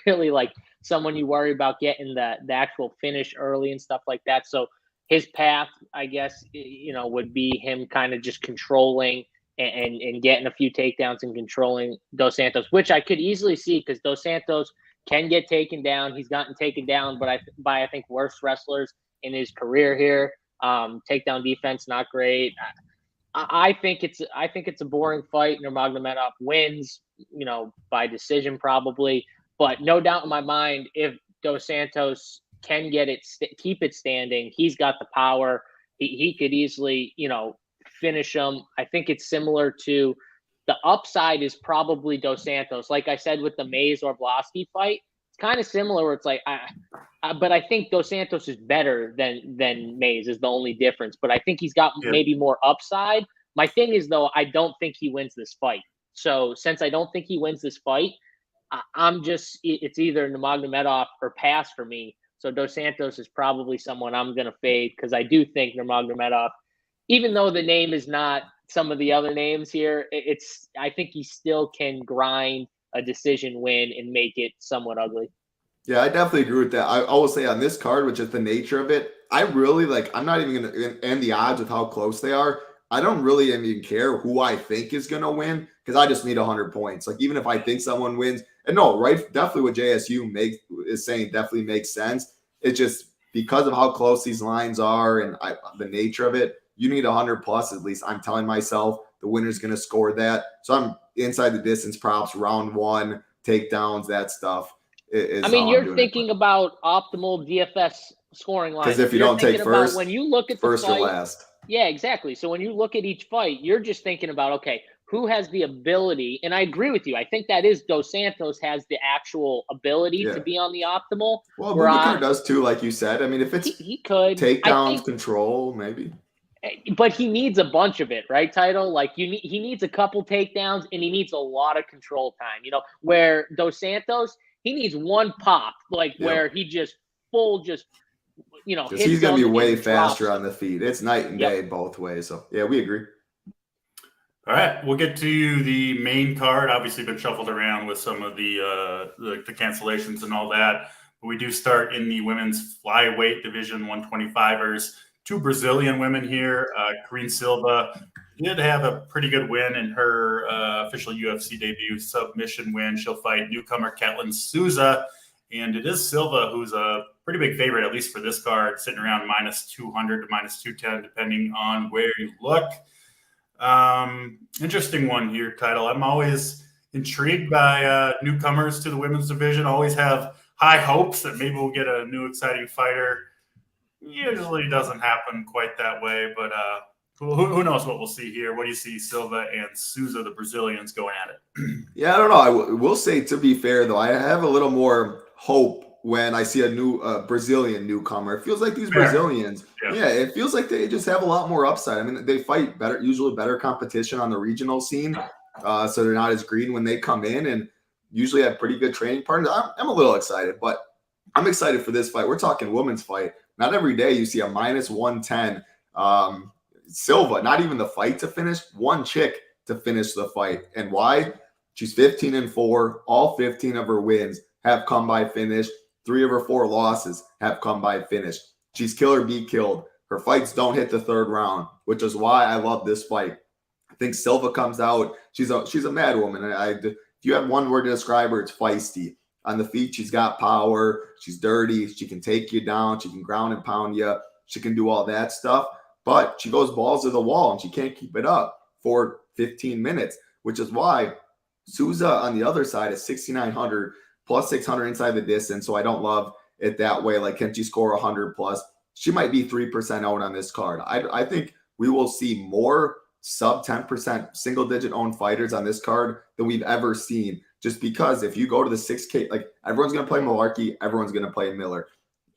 really like someone you worry about getting the actual finish early and stuff like that. So his path, I guess, would be him kind of just controlling and getting a few takedowns and controlling Dos Santos, which I could easily see because Dos Santos can get taken down. He's gotten taken down, but by I think worse wrestlers in his career here. Takedown defense not great. I think it's a boring fight. Nurmagomedov wins, by decision probably, but no doubt in my mind if Dos Santos can get it, keep it standing, he's got the power. He could easily, finish him. I think it's similar to the upside is probably Dos Santos. Like I said with the Mays or Arlovski fight, it's kind of similar where it's like, but I think Dos Santos is better than Mays is the only difference. But I think he's got maybe more upside. My thing is, though, I don't think he wins this fight. So since I don't think he wins this fight, it's either Nurmagomedov or pass for me. So Dos Santos is probably someone I'm going to fade because I do think Nurmagomedov, even though the name is not some of the other names here, I think he still can grind a decision win and make it somewhat ugly. Yeah, I definitely agree with that. I will say on this card, which is the nature of it, I really I'm not even going to end the odds with how close they are. I don't really even care who I think is going to win because I just need 100 points. Like, even if I think someone wins, and no, right, definitely what JSU is saying definitely makes sense. It's just because of how close these lines are and the nature of it, you need 100 plus at least. I'm telling myself the winner's going to score that. So I'm inside the distance props, round 1, takedowns, that stuff. You're thinking about optimal DFS scoring lines. Because if you don't take first, when you look at first the fight, or last. Yeah, exactly. So when you look at each fight, you're just thinking about, okay, who has the ability? And I agree with you. I think that is Dos Santos has the actual ability to be on the optimal. Well, Abubakar does too, like you said. If it's he could takedowns, control, maybe. But he needs a bunch of it, right, Title? Like he needs a couple takedowns and he needs a lot of control time. Where Dos Santos, he needs one pop, where he just he's going to be way faster on the feet. It's night and day both ways. So, yeah, we agree. All right, we'll get to the main card. Obviously, been shuffled around with some of the cancellations and all that. But we do start in the women's flyweight division, 125ers. 2 Brazilian women here, Silva, did have a pretty good win in her official UFC debut submission win. She'll fight newcomer Souza, and it is Silva who's a pretty big favorite, at least for this card, sitting around -200 to -210, depending on where you look. Interesting one here, Title. I'm always intrigued by newcomers to the women's division. Always have high hopes that maybe we'll get a new exciting fighter. Usually doesn't happen quite that way, but who knows what we'll see here. What do you see Silva and Souza, the Brazilians, going at it? Yeah, I don't know. I will say, to be fair, though, I have a little more hope when I see a new Brazilian newcomer. It feels like these Brazilians, it feels like they just have a lot more upside. I mean, they fight better, usually better competition on the regional scene, so they're not as green when they come in, and usually have pretty good training partners. I'm a little excited, but I'm excited for this fight. We're talking women's fight. Not every day you see a -110 Silva, not even the fight to finish, one chick to finish the fight. And why? She's 15-4. All 15 of her wins have come by finish. 3 of her 4 losses have come by finish. She's kill or be killed. Her fights don't hit the 3rd round, which is why I love this fight. I think Silva comes out. She's a mad woman. If you have one word to describe her, it's feisty. On the feet, she's got power. She's dirty. She can take you down. She can ground and pound you. She can do all that stuff. But she goes balls to the wall, and she can't keep it up for 15 minutes, which is why Souza on the other side is 6,900 plus 600 inside the distance. So I don't love it that way. Like, can she score 100 plus? She might be 3% owned on this card. I think we will see more sub 10% single digit owned fighters on this card than we've ever seen. Just because if you go to the 6K, like, everyone's going to play Malarkey, everyone's going to play Miller.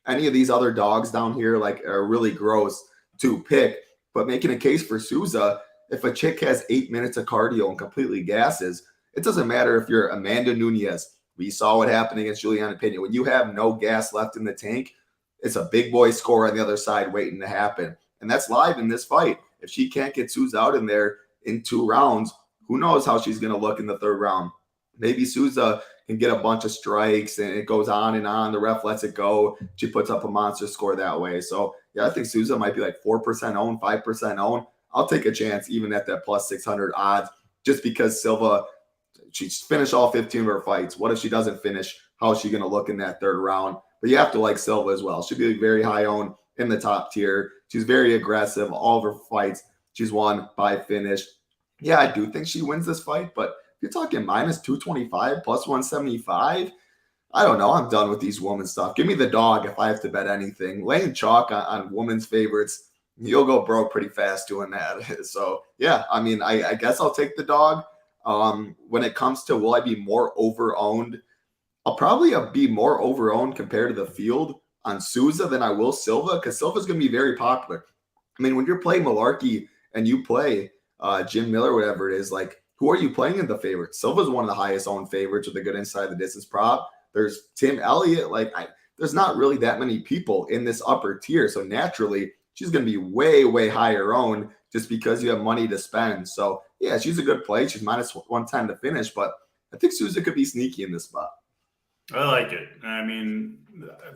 Any of these other dogs down here, like, are really gross to pick. But making a case for Souza, if a chick has 8 minutes of cardio and completely gasses, it doesn't matter if you're Amanda Nunes. We saw what happened against Juliana Pena. When you have no gas left in the tank, it's a big boy score on the other side waiting to happen. And that's live in this fight. If she can't get Souza out in there in 2 rounds, who knows how she's going to look in the 3rd round. Maybe Souza can get a bunch of strikes and it goes on and on. The ref lets it go. She puts up a monster score that way. So, yeah, I think Souza might be like 4% owned, 5% owned. I'll take a chance even at that plus 600 odds just because Silva, she's finished all 15 of her fights. What if she doesn't finish? How is she going to look in that 3rd round? But you have to like Silva as well. She'll be very high owned in the top tier. She's very aggressive. All of her fights, she's won by finish. Yeah, I do think she wins this fight, but if you're talking -225, plus 175, I don't know. I'm done with these woman stuff. Give me the dog if I have to bet anything. Laying chalk on women's favorites, you'll go broke pretty fast doing that. So, yeah, I mean, I guess I'll take the dog. When it comes to will I be more over-owned, I'll probably be more over-owned compared to the field on Souza than I will Silva, because Silva's going to be very popular. I mean, when you're playing Malarkey and you play Jim Miller, whatever it is, like, who are you playing in the favorites? Silva's one of the highest owned favorites with a good inside the distance prop. There's Tim Elliott. There's not really that many people in this upper tier. So naturally, she's going to be way, way higher owned just because you have money to spend. So, yeah, she's a good play. She's -110 to finish, but I think Souza could be sneaky in this spot. I like it. I mean,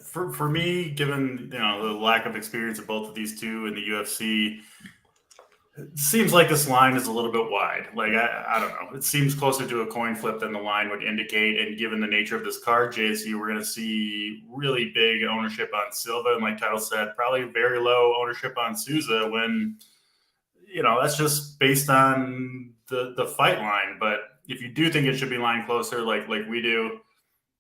for me, given the lack of experience of both of these two in the UFC, it seems like this line is a little bit wide. Like, I don't know. It seems closer to a coin flip than the line would indicate. And given the nature of this card, JSU, we're going to see really big ownership on Silva. And like Title said, probably very low ownership on Souza when, that's just based on the fight line. But if you do think it should be lined closer like we do,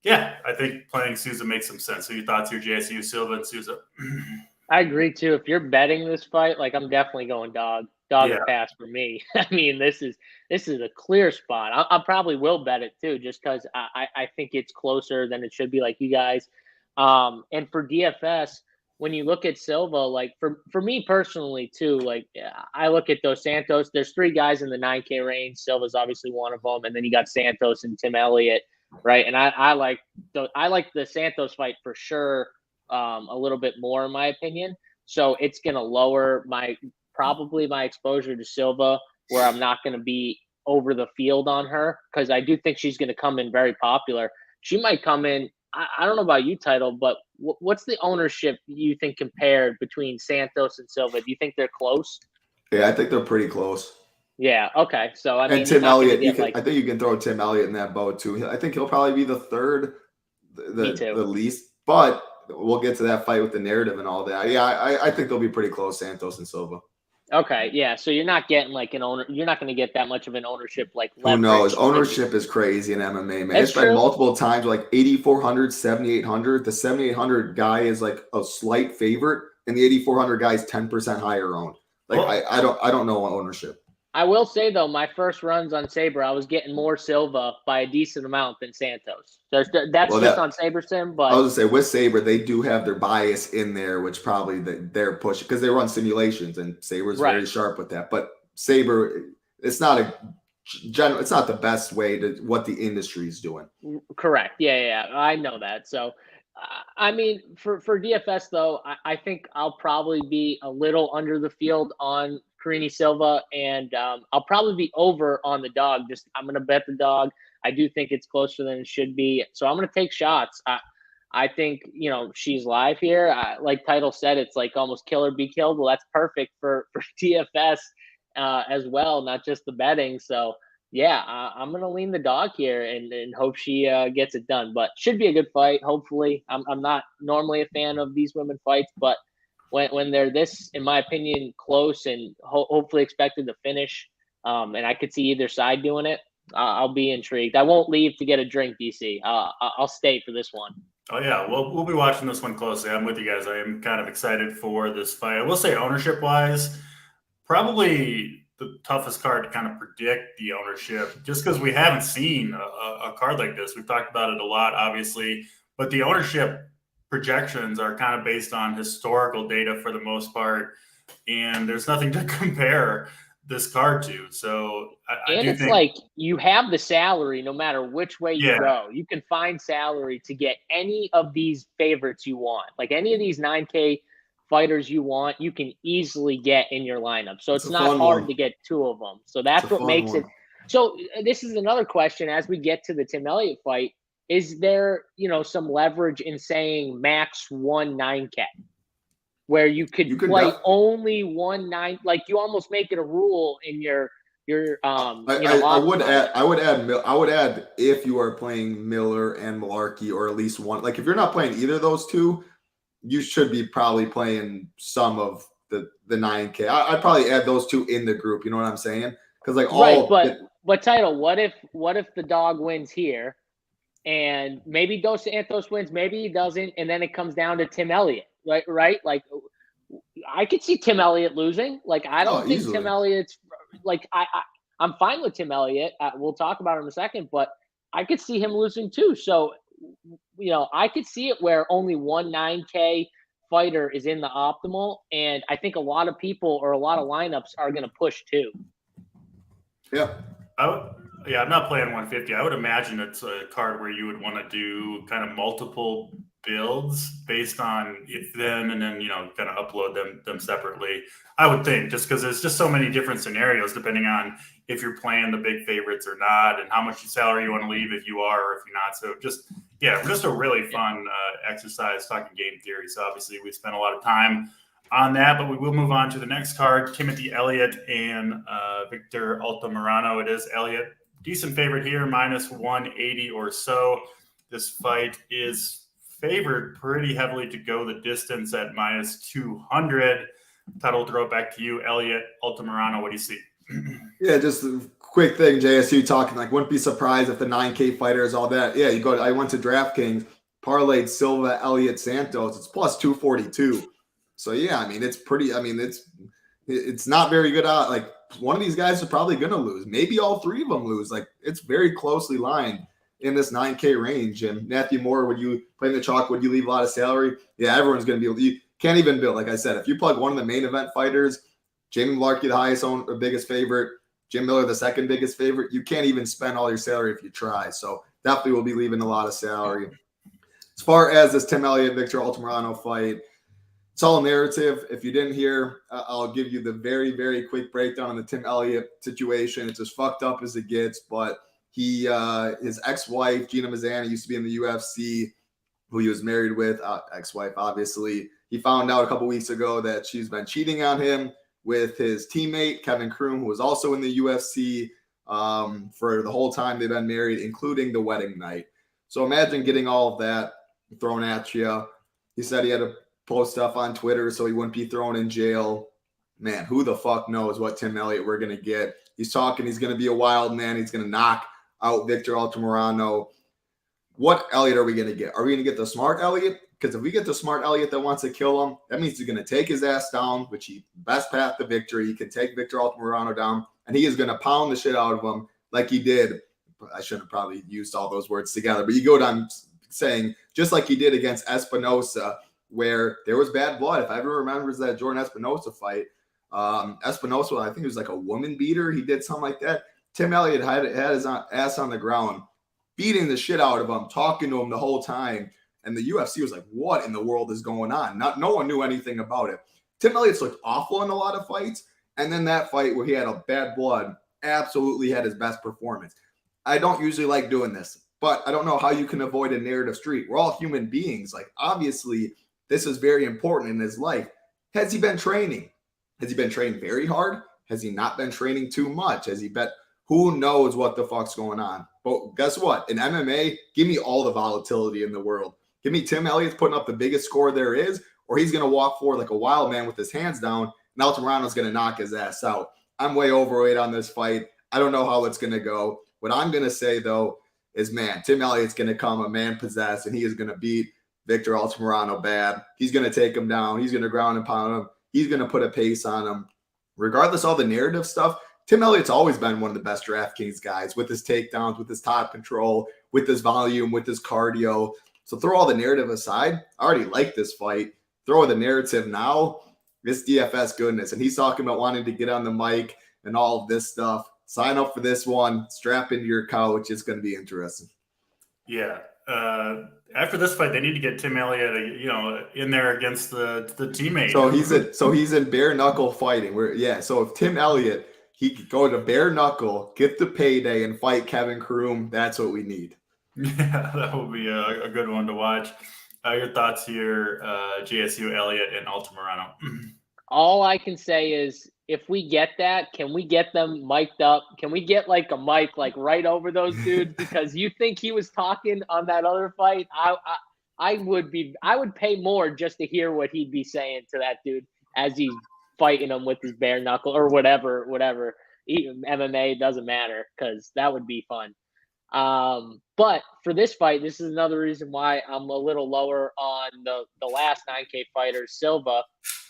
yeah, I think playing Souza makes some sense. So your thoughts here, JSU, Silva, and Souza? I agree, too. If you're betting this fight, like, I'm definitely going dog or pass for me. I mean, this is a clear spot. I probably will bet it, too, just because I think it's closer than it should be, like you guys. And for DFS, when you look at Silva, like, for me personally, too, like, I look at those Santos. There's 3 guys in the 9K range. Silva's obviously one of them. And then you got Santos and Tim Elliott. Right. And I like the Santos fight for sure a little bit more, in my opinion. So it's going to lower probably my exposure to Silva, where I'm not going to be over the field on her, because I do think she's going to come in very popular. She might come in. I don't know about you, Title, but what's the ownership you think compared between Santos and Silva? Do you think they're close? Yeah, I think they're pretty close. Yeah. Okay. So I mean, And he's Tim not going to Elliott, get I think you can throw Tim Elliott in that boat too. I think he'll probably be the third, Me too. the least. But we'll get to that fight with the narrative and all that. Yeah, I think they'll be pretty close, Santos and Silva. Okay, yeah. So you're not getting like an owner. You're not going to get that much of an ownership like Who leverage. knows? Ownership is crazy in MMA, man. That's It's been true. multiple times, like 8,400, 7,800. The 7,800 guy is like a slight favorite, and the 8,400 guy is 10% higher owned. Like I don't know ownership. I will say though, my first runs on Sabre, I was getting more Silva by a decent amount than Santos. So that's on Sabre Sim. But I was gonna say with Sabre, they do have their bias in there, which probably they're pushing because they run simulations, and Sabre's very sharp with that. But Sabre, it's not the best way to what the industry is doing. Correct. Yeah. I know that. So, I mean, for DFS though, I think I'll probably be a little under the field on Carini Silva, and I'll probably be over on the dog. I'm going to bet the dog. I do think it's closer than it should be, so I'm going to take shots. I think she's live here. Like Title said, it's like almost kill or be killed. Well, that's perfect for DFS as well, not just the betting. So yeah, I'm going to lean the dog here and hope she gets it done. But should be a good fight. Hopefully, I'm not normally a fan of these women fights, but when they're this, in my opinion, close and hopefully expected to finish, and I could see either side doing it, I'll be intrigued. I won't leave to get a drink, DC. I'll stay for this one. Oh, yeah. Well, we'll be watching this one closely. I'm with you guys. I am kind of excited for this fight. I will say ownership-wise, probably the toughest card to kind of predict the ownership, just because we haven't seen a card like this. We've talked about it a lot, obviously, but the ownership projections are kind of based on historical data for the most part, and there's nothing to compare this card to. So I do think, like you have the salary no matter which way you go. You can find salary to get any of these favorites you want. Like any of these 9K fighters you want, you can easily get in your lineup. So it's not hard to get two of them. So that's what makes it. So this is another question as we get to the Tim Elliott fight. Is there, some leverage in saying max 9K? Where you could play only 9, like you almost make it a rule in your I would add if you are playing Miller and Malarkey, or at least one. Like if you're not playing either of those two, you should be probably playing some of the 9K. I'd probably add those two in the group. You know what I'm saying? Because but Title, what if the dog wins here, and maybe Dos Santos wins, maybe he doesn't, and then it comes down to Tim Elliott. Right? Like, I could see Tim Elliott losing. Like, I don't think easily. Tim Elliott's like I'm fine with Tim Elliott. We'll talk about him in a second, but I could see him losing too. So, I could see it where only 9K fighter is in the optimal, and I think a lot of people or a lot of lineups are going to push too. Yeah. I'm not playing 150. I would imagine it's a card where you would want to do kind of multiple builds based on it then, and then kind of upload them separately. I would think, just because there's just so many different scenarios depending on if you're playing the big favorites or not, and how much salary you want to leave if you are or if you're not. So just a really fun exercise talking game theory. So obviously we spent a lot of time on that, but we will move on to the next card: Timothy Elliott and Victor Altamirano. It is Elliott, decent favorite here, minus 180 or so. This fight is favored pretty heavily to go the distance at minus 200. Title, throw it back to you. Elliott, Altamirano, what do you see? Yeah, just a quick thing, JSU talking, like, wouldn't be surprised if the 9K fighter is all that. Yeah, I went to DraftKings, parlayed Silva, Elliott, Santos. It's plus 242. So, yeah, I mean, it's pretty, it's not very good out. Like, one of these guys is probably going to lose. Maybe all three of them lose. Like, it's very closely lined in this 9K range. And Matthew Moore, would you play in the chalk? Would you leave a lot of salary? Yeah, everyone's going to be. You can't even build. Like I said, if you plug one of the main event fighters, Jamie Malarkey, the highest or biggest favorite, Jim Miller, the second biggest favorite, you can't even spend all your salary if you try. So definitely will be leaving a lot of salary. As far as this Tim Elliott, Victor Altamirano fight, it's all narrative. If you didn't hear, I'll give you the very, very quick breakdown on the Tim Elliott situation. It's as fucked up as it gets, but his ex-wife, Gina Mazzani, used to be in the UFC, who he was married with, ex-wife, obviously. He found out a couple weeks ago that she's been cheating on him with his teammate, Kevin Kroom, who was also in the UFC for the whole time they've been married, including the wedding night. So imagine getting all of that thrown at you. He said he had to post stuff on Twitter so he wouldn't be thrown in jail. Man, who the fuck knows what Tim Elliott we're going to get. He's talking he's going to be a wild man. He's going to knock out Victor Altamirano. What Elliott are we going to get? Are we going to get the smart Elliott? Because if we get the smart Elliott that wants to kill him, that means he's going to take his ass down, which he best path to victory. He can take Victor Altamirano down, and he is going to pound the shit out of him like he did. I shouldn't have probably used all those words together, but you go down saying just like he did against Espinosa, where there was bad blood. If I ever remembers that Jordan Espinosa fight, Espinosa, I think it was like a woman beater. He did something like that. Tim Elliott had his ass on the ground, beating the shit out of him, talking to him the whole time. And the UFC was like, what in the world is going on? No one knew anything about it. Tim Elliott's looked awful in a lot of fights. And then that fight where he had a bad blood absolutely had his best performance. I don't usually like doing this, but I don't know how you can avoid a narrative street. We're all human beings. Like, obviously, this is very important in his life. Has he been training? Has he been training very hard? Has he not been training too much? Has he bet? Who knows what the fuck's going on? But guess what? In MMA, give me all the volatility in the world. Give me Tim Elliott putting up the biggest score there is, or he's going to walk forward like a wild man with his hands down, and Altamirano's going to knock his ass out. I'm way overweight on this fight. I don't know how it's going to go. What I'm going to say, though, is, man, Tim Elliott's going to come a man possessed, and he is going to beat Victor Altamirano bad. He's going to take him down. He's going to ground and pound him. He's going to put a pace on him. Regardless of all the narrative stuff, Tim Elliott's always been one of the best DraftKings guys with his takedowns, with his top control, with his volume, with his cardio. So throw all the narrative aside. I already like this fight. Throw the narrative now. This DFS goodness. And he's talking about wanting to get on the mic and all of this stuff. Sign up for this one. Strap into your couch. It's going to be interesting. Yeah. After this fight, they need to get Tim Elliott, in there against the teammate. So he's in bare knuckle fighting. So if Tim Elliott, he could go to bare knuckle, get the payday, and fight Kevin Kroom, that's what we need. Yeah, that would be a good one to watch. Your thoughts here, JSU, Elliott, and Altamirano? All I can say is, if we get that, can we get them mic'd up? Can we get like a mic like right over those dudes? Because you think he was talking on that other fight? I would pay more just to hear what he'd be saying to that dude as he's fighting him with his bare knuckle or whatever. Even MMA doesn't matter, because that would be fun. But for this fight, this is another reason why I'm a little lower on the last 9K fighter, Silva,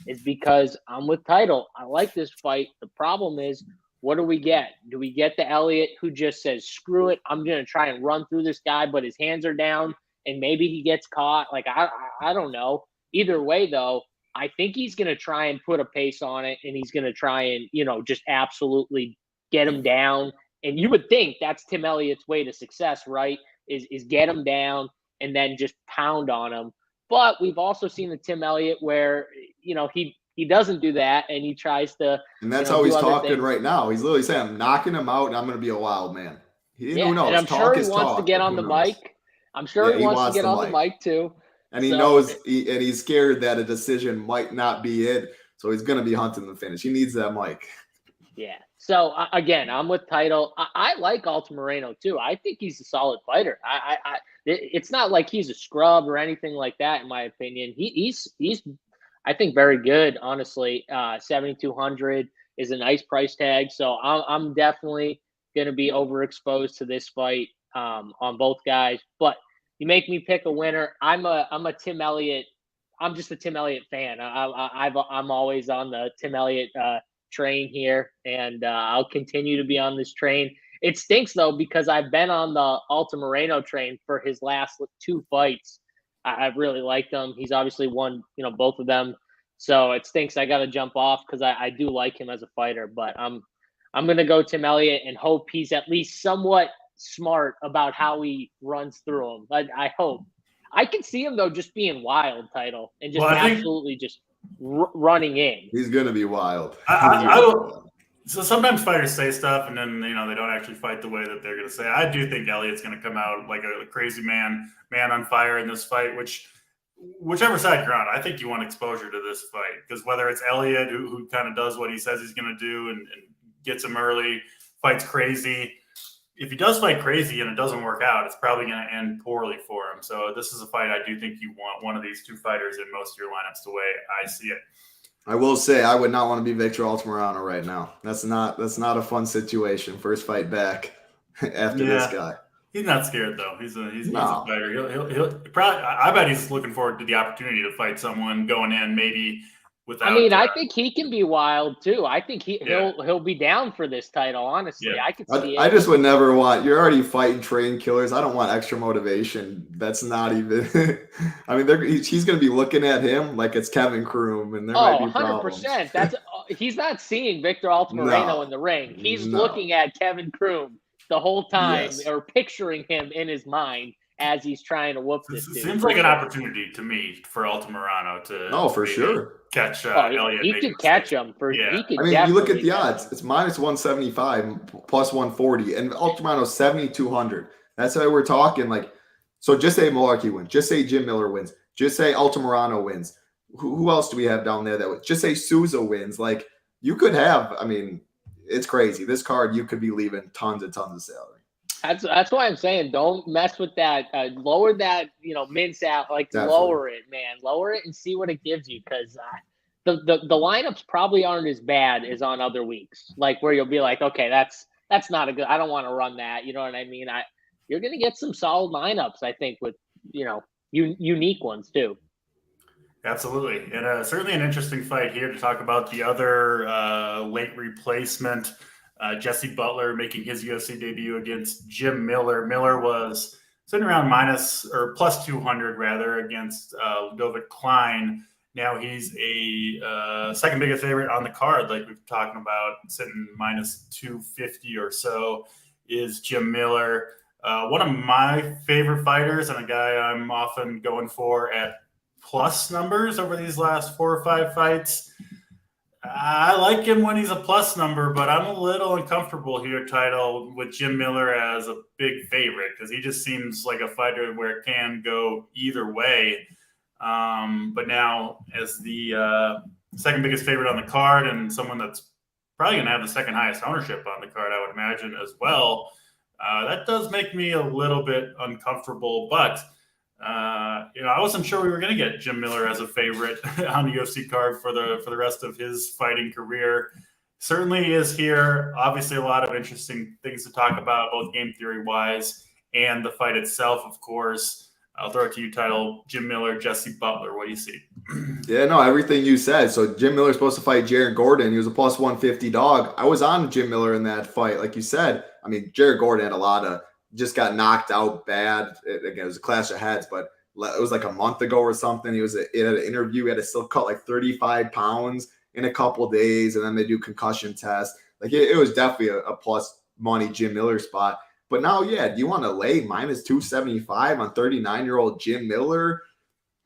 is because I'm with Title. I like this fight. The problem is, what do we get? Do we get the Elliott who just says, screw it, I'm going to try and run through this guy, but his hands are down and maybe he gets caught? Like, I don't know. Either way, though, I think he's going to try and put a pace on it, and he's going to try and, just absolutely get him down. And you would think that's Tim Elliott's way to success, right? Is get him down and then just pound on him. But we've also seen the Tim Elliott where, he doesn't do that, and he tries to. And that's how he's talking right now. He's literally saying, I'm knocking him out, and I'm going to be a wild man. Who knows? And I'm sure he wants to get on the mic. I'm sure he wants to get on the mic too. And he knows, and he's scared that a decision might not be it. So he's going to be hunting the finish. He needs that mic. Yeah. So again, I'm with Title. I like Altamirano too. I think he's a solid fighter. It's not like he's a scrub or anything like that, in my opinion. He's I think very good, honestly. 7,200 is a nice price tag. So I'm definitely going to be overexposed to this fight on both guys. But you make me pick a winner. I'm a Tim Elliott. I'm just a Tim Elliott fan. I'm always on the Tim Elliott train here, and I'll continue to be on this train. It stinks though, because I've been on the Altamirano train for his last 2 fights. I really liked him. He's obviously won, both of them. So it stinks. I got to jump off because I do like him as a fighter. But I'm going to go Tim Elliott and hope he's at least somewhat smart about how he runs through him. I hope. I can see him though just being wild, Title, and just absolutely just running in. He's going to be wild. So sometimes fighters say stuff and then, they don't actually fight the way that they're going to say. I do think Elliott's going to come out like a crazy man on fire in this fight, which whichever side you're on, I think you want exposure to this fight because whether it's Elliott who kind of does what he says he's going to do and gets him early, fights crazy. If he does fight crazy and it doesn't work out, it's probably going to end poorly for him. So this is a fight I do think you want one of these two fighters in most of your lineups the way I see it. I will say I would not want to be Victor Altamirano right now. That's not a fun situation. First fight back after this guy. He's not scared though. He's a fighter. He'll probably. I bet he's looking forward to the opportunity to fight someone going in maybe without. I mean, I think he can be wild too. I think he'll be down for this title. Honestly, I could see it. I just would never want. You're already fighting trained killers. I don't want extra motivation. That's not even. I mean, he's going to be looking at him like it's Kevin Kroom, and there might be problems. 100%. That's he's not seeing Victor Altamirano in the ring. He's looking at Kevin Kroom the whole time, or picturing him in his mind as he's trying to whoop this dude. Seems like an opportunity to me for Altamirano to for sure catch Elliott. He could catch him for. Yeah. He could you look at the odds. It's minus 175, plus 140, and Altamirano's 7,200. That's why we're talking like. So just say Malarkey wins. Just say Jim Miller wins. Just say Altamirano wins. Who else do we have down there that would? Just say Souza wins. Like you could have. I mean. It's crazy. This card, you could be leaving tons and tons of salary. That's why I'm saying don't mess with that. Lower that, mince out. Like Definitely. Lower it, man. Lower it and see what it gives you. Because the lineups probably aren't as bad as on other weeks. Like where you'll be like, okay, that's not a good. I don't want to run that. You know what I mean? You're gonna get some solid lineups. I think with unique ones too. Absolutely. And certainly an interesting fight here to talk about the other late replacement, Jesse Butler making his UFC debut against Jim Miller. Miller was sitting around plus 200 rather against Ludovic Klein. Now he's a second biggest favorite on the card, like we've talking about, sitting minus 250 or so is Jim Miller. One of my favorite fighters and a guy I'm often going for at plus numbers over these last 4 or 5 fights. I like him when he's a plus number, but I'm a little uncomfortable here, Title, with Jim Miller as a big favorite because he just seems like a fighter where it can go either way. But now as the second biggest favorite on the card and someone that's probably going to have the second highest ownership on the card, I would imagine as well, that does make me a little bit uncomfortable, but I wasn't sure we were going to get Jim Miller as a favorite on the UFC card for the rest of his fighting career. Certainly is here. Obviously, a lot of interesting things to talk about, both game theory wise and the fight itself, of course. I'll throw it to you, Title. Jim Miller, Jesse Butler. What do you see? Yeah, no, everything you said. So Jim Miller's supposed to fight Jared Gordon. He was a plus 150 dog. I was on Jim Miller in that fight. Like you said, I mean, Jared Gordon had a lot of just got knocked out bad. Again, it was a clash of heads, but it was like a month ago or something. He had an interview. He had to still cut like 35 pounds in a couple of days, and then they do concussion tests. Like it was definitely a plus money Jim Miller spot. But now, do you want to lay minus 275 on 39-year-old Jim Miller?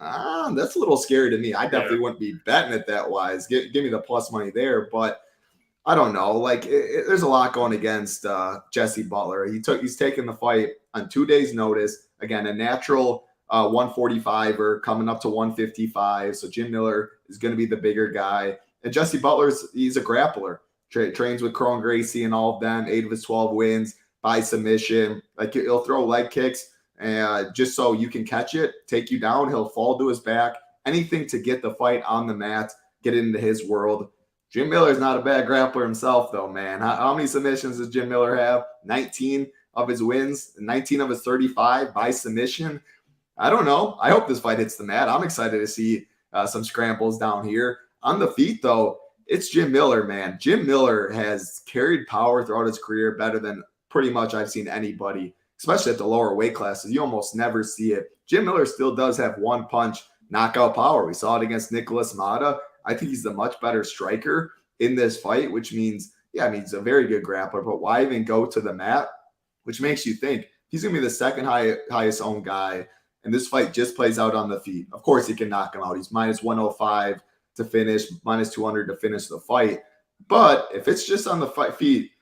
That's a little scary to me. I definitely wouldn't be betting it that wise. Give me the plus money there, but I don't know. Like there's a lot going against Jesse Butler. He's taking the fight on 2 days' notice. Again, a natural 145er coming up to 155. So Jim Miller is going to be the bigger guy. And Jesse he's a grappler. Trains with Cron Gracie and all of them. 8 of his 12 wins by submission. Like he'll throw leg kicks and just so you can catch it, take you down. He'll fall to his back. Anything to get the fight on the mat, get into his world. Jim Miller's not a bad grappler himself, though, man. How many submissions does Jim Miller have? 19 of his wins, 19 of his 35 by submission. I don't know. I hope this fight hits the mat. I'm excited to see some scrambles down here. On the feet, though, it's Jim Miller, man. Jim Miller has carried power throughout his career better than pretty much I've seen anybody, especially at the lower weight classes. You almost never see it. Jim Miller still does have one punch knockout power. We saw it against Nicholas Mata. I think he's a much better striker in this fight, which means, he's a very good grappler, but why even go to the mat? Which makes you think he's going to be the second highest owned guy, and this fight just plays out on the feet. Of course, he can knock him out. He's minus 105 to finish, minus 200 to finish the fight. But if it's just on the feet,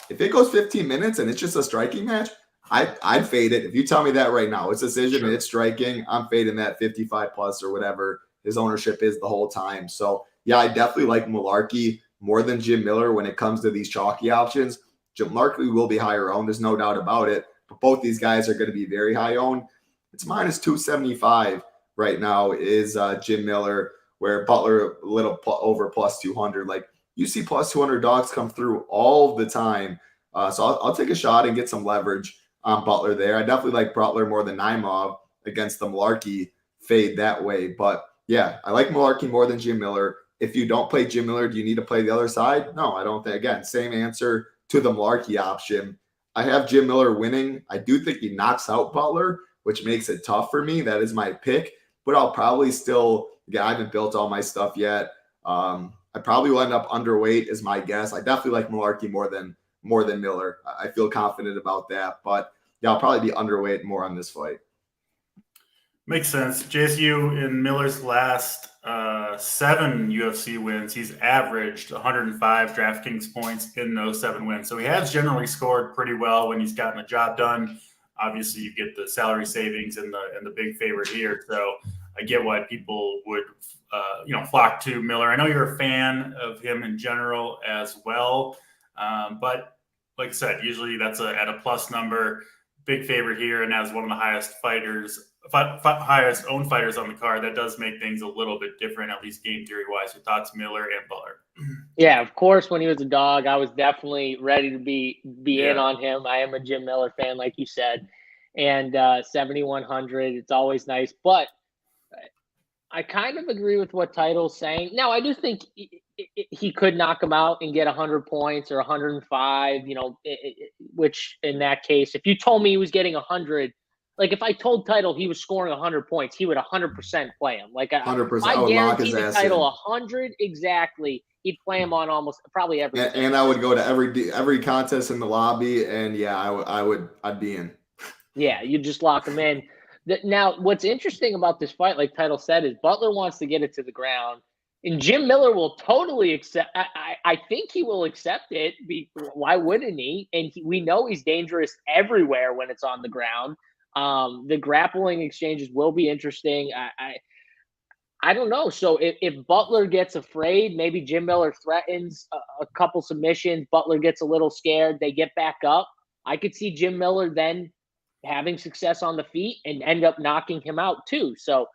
if it goes 15 minutes and it's just a striking match, I'd fade it. If you tell me that right now, it's decision and it's striking, I'm fading that 55 plus or whatever his ownership is the whole time. So yeah, I definitely like Malarkey more than Jim Miller when it comes to these chalky options. Jim Malarkey will be higher owned. There's no doubt about it. But both these guys are going to be very high owned. It's minus 275 right now is Jim Miller, where Butler a little over plus 200. Like you see plus 200 dogs come through all the time. So I'll take a shot and get some leverage on Butler there. I definitely like Butler more than Naimov against the Malarkey fade that way. But yeah, I like Malarkey more than Jim Miller. If you don't play Jim Miller, do you need to play the other side? No, I don't think. Again, same answer to the Malarkey option. I have Jim Miller winning. I do think he knocks out Butler, which makes it tough for me. That is my pick. But I'll probably still, I haven't built all my stuff yet. I probably will end up underweight is my guess. I definitely like Malarkey more than Miller. I feel confident about that. But yeah, I'll probably be underweight more on this fight. Makes sense. JSU in Miller's last 7 UFC wins, he's averaged 105 DraftKings points in those 7 wins. So he has generally scored pretty well when he's gotten the job done. Obviously, you get the salary savings and the big favorite here. So I get why people would flock to Miller. I know you're a fan of him in general as well, but like I said, usually that's at a plus number. Big favorite here, and as one of the highest highest owned fighters on the card, that does make things a little bit different, at least game theory wise. Your thoughts, Miller and Butler? Yeah, of course. When he was a dog, I was definitely ready to be in on him. I am a Jim Miller fan, like you said, and 7,100. It's always nice, but I kind of agree with what Title's saying. Now, I do think he could knock him out and get 100 points or 105, which in that case, if you told me he was getting 100, like if I told Title he was scoring 100 points, he would 100% play him. Like 100%. I guarantee the Title in. 100 exactly. He'd play him on almost probably every. And I would go to every contest in the lobby, and yeah, I'd be in. Yeah, you just lock him in. Now, what's interesting about this fight, like Title said, is Butler wants to get it to the ground. And Jim Miller will totally accept. I think he will accept it. Why wouldn't he? And we know he's dangerous everywhere when it's on the ground. The grappling exchanges will be interesting. I don't know. So if Butler gets afraid, maybe Jim Miller threatens a couple submissions. Butler gets a little scared. They get back up. I could see Jim Miller then having success on the feet and end up knocking him out too. So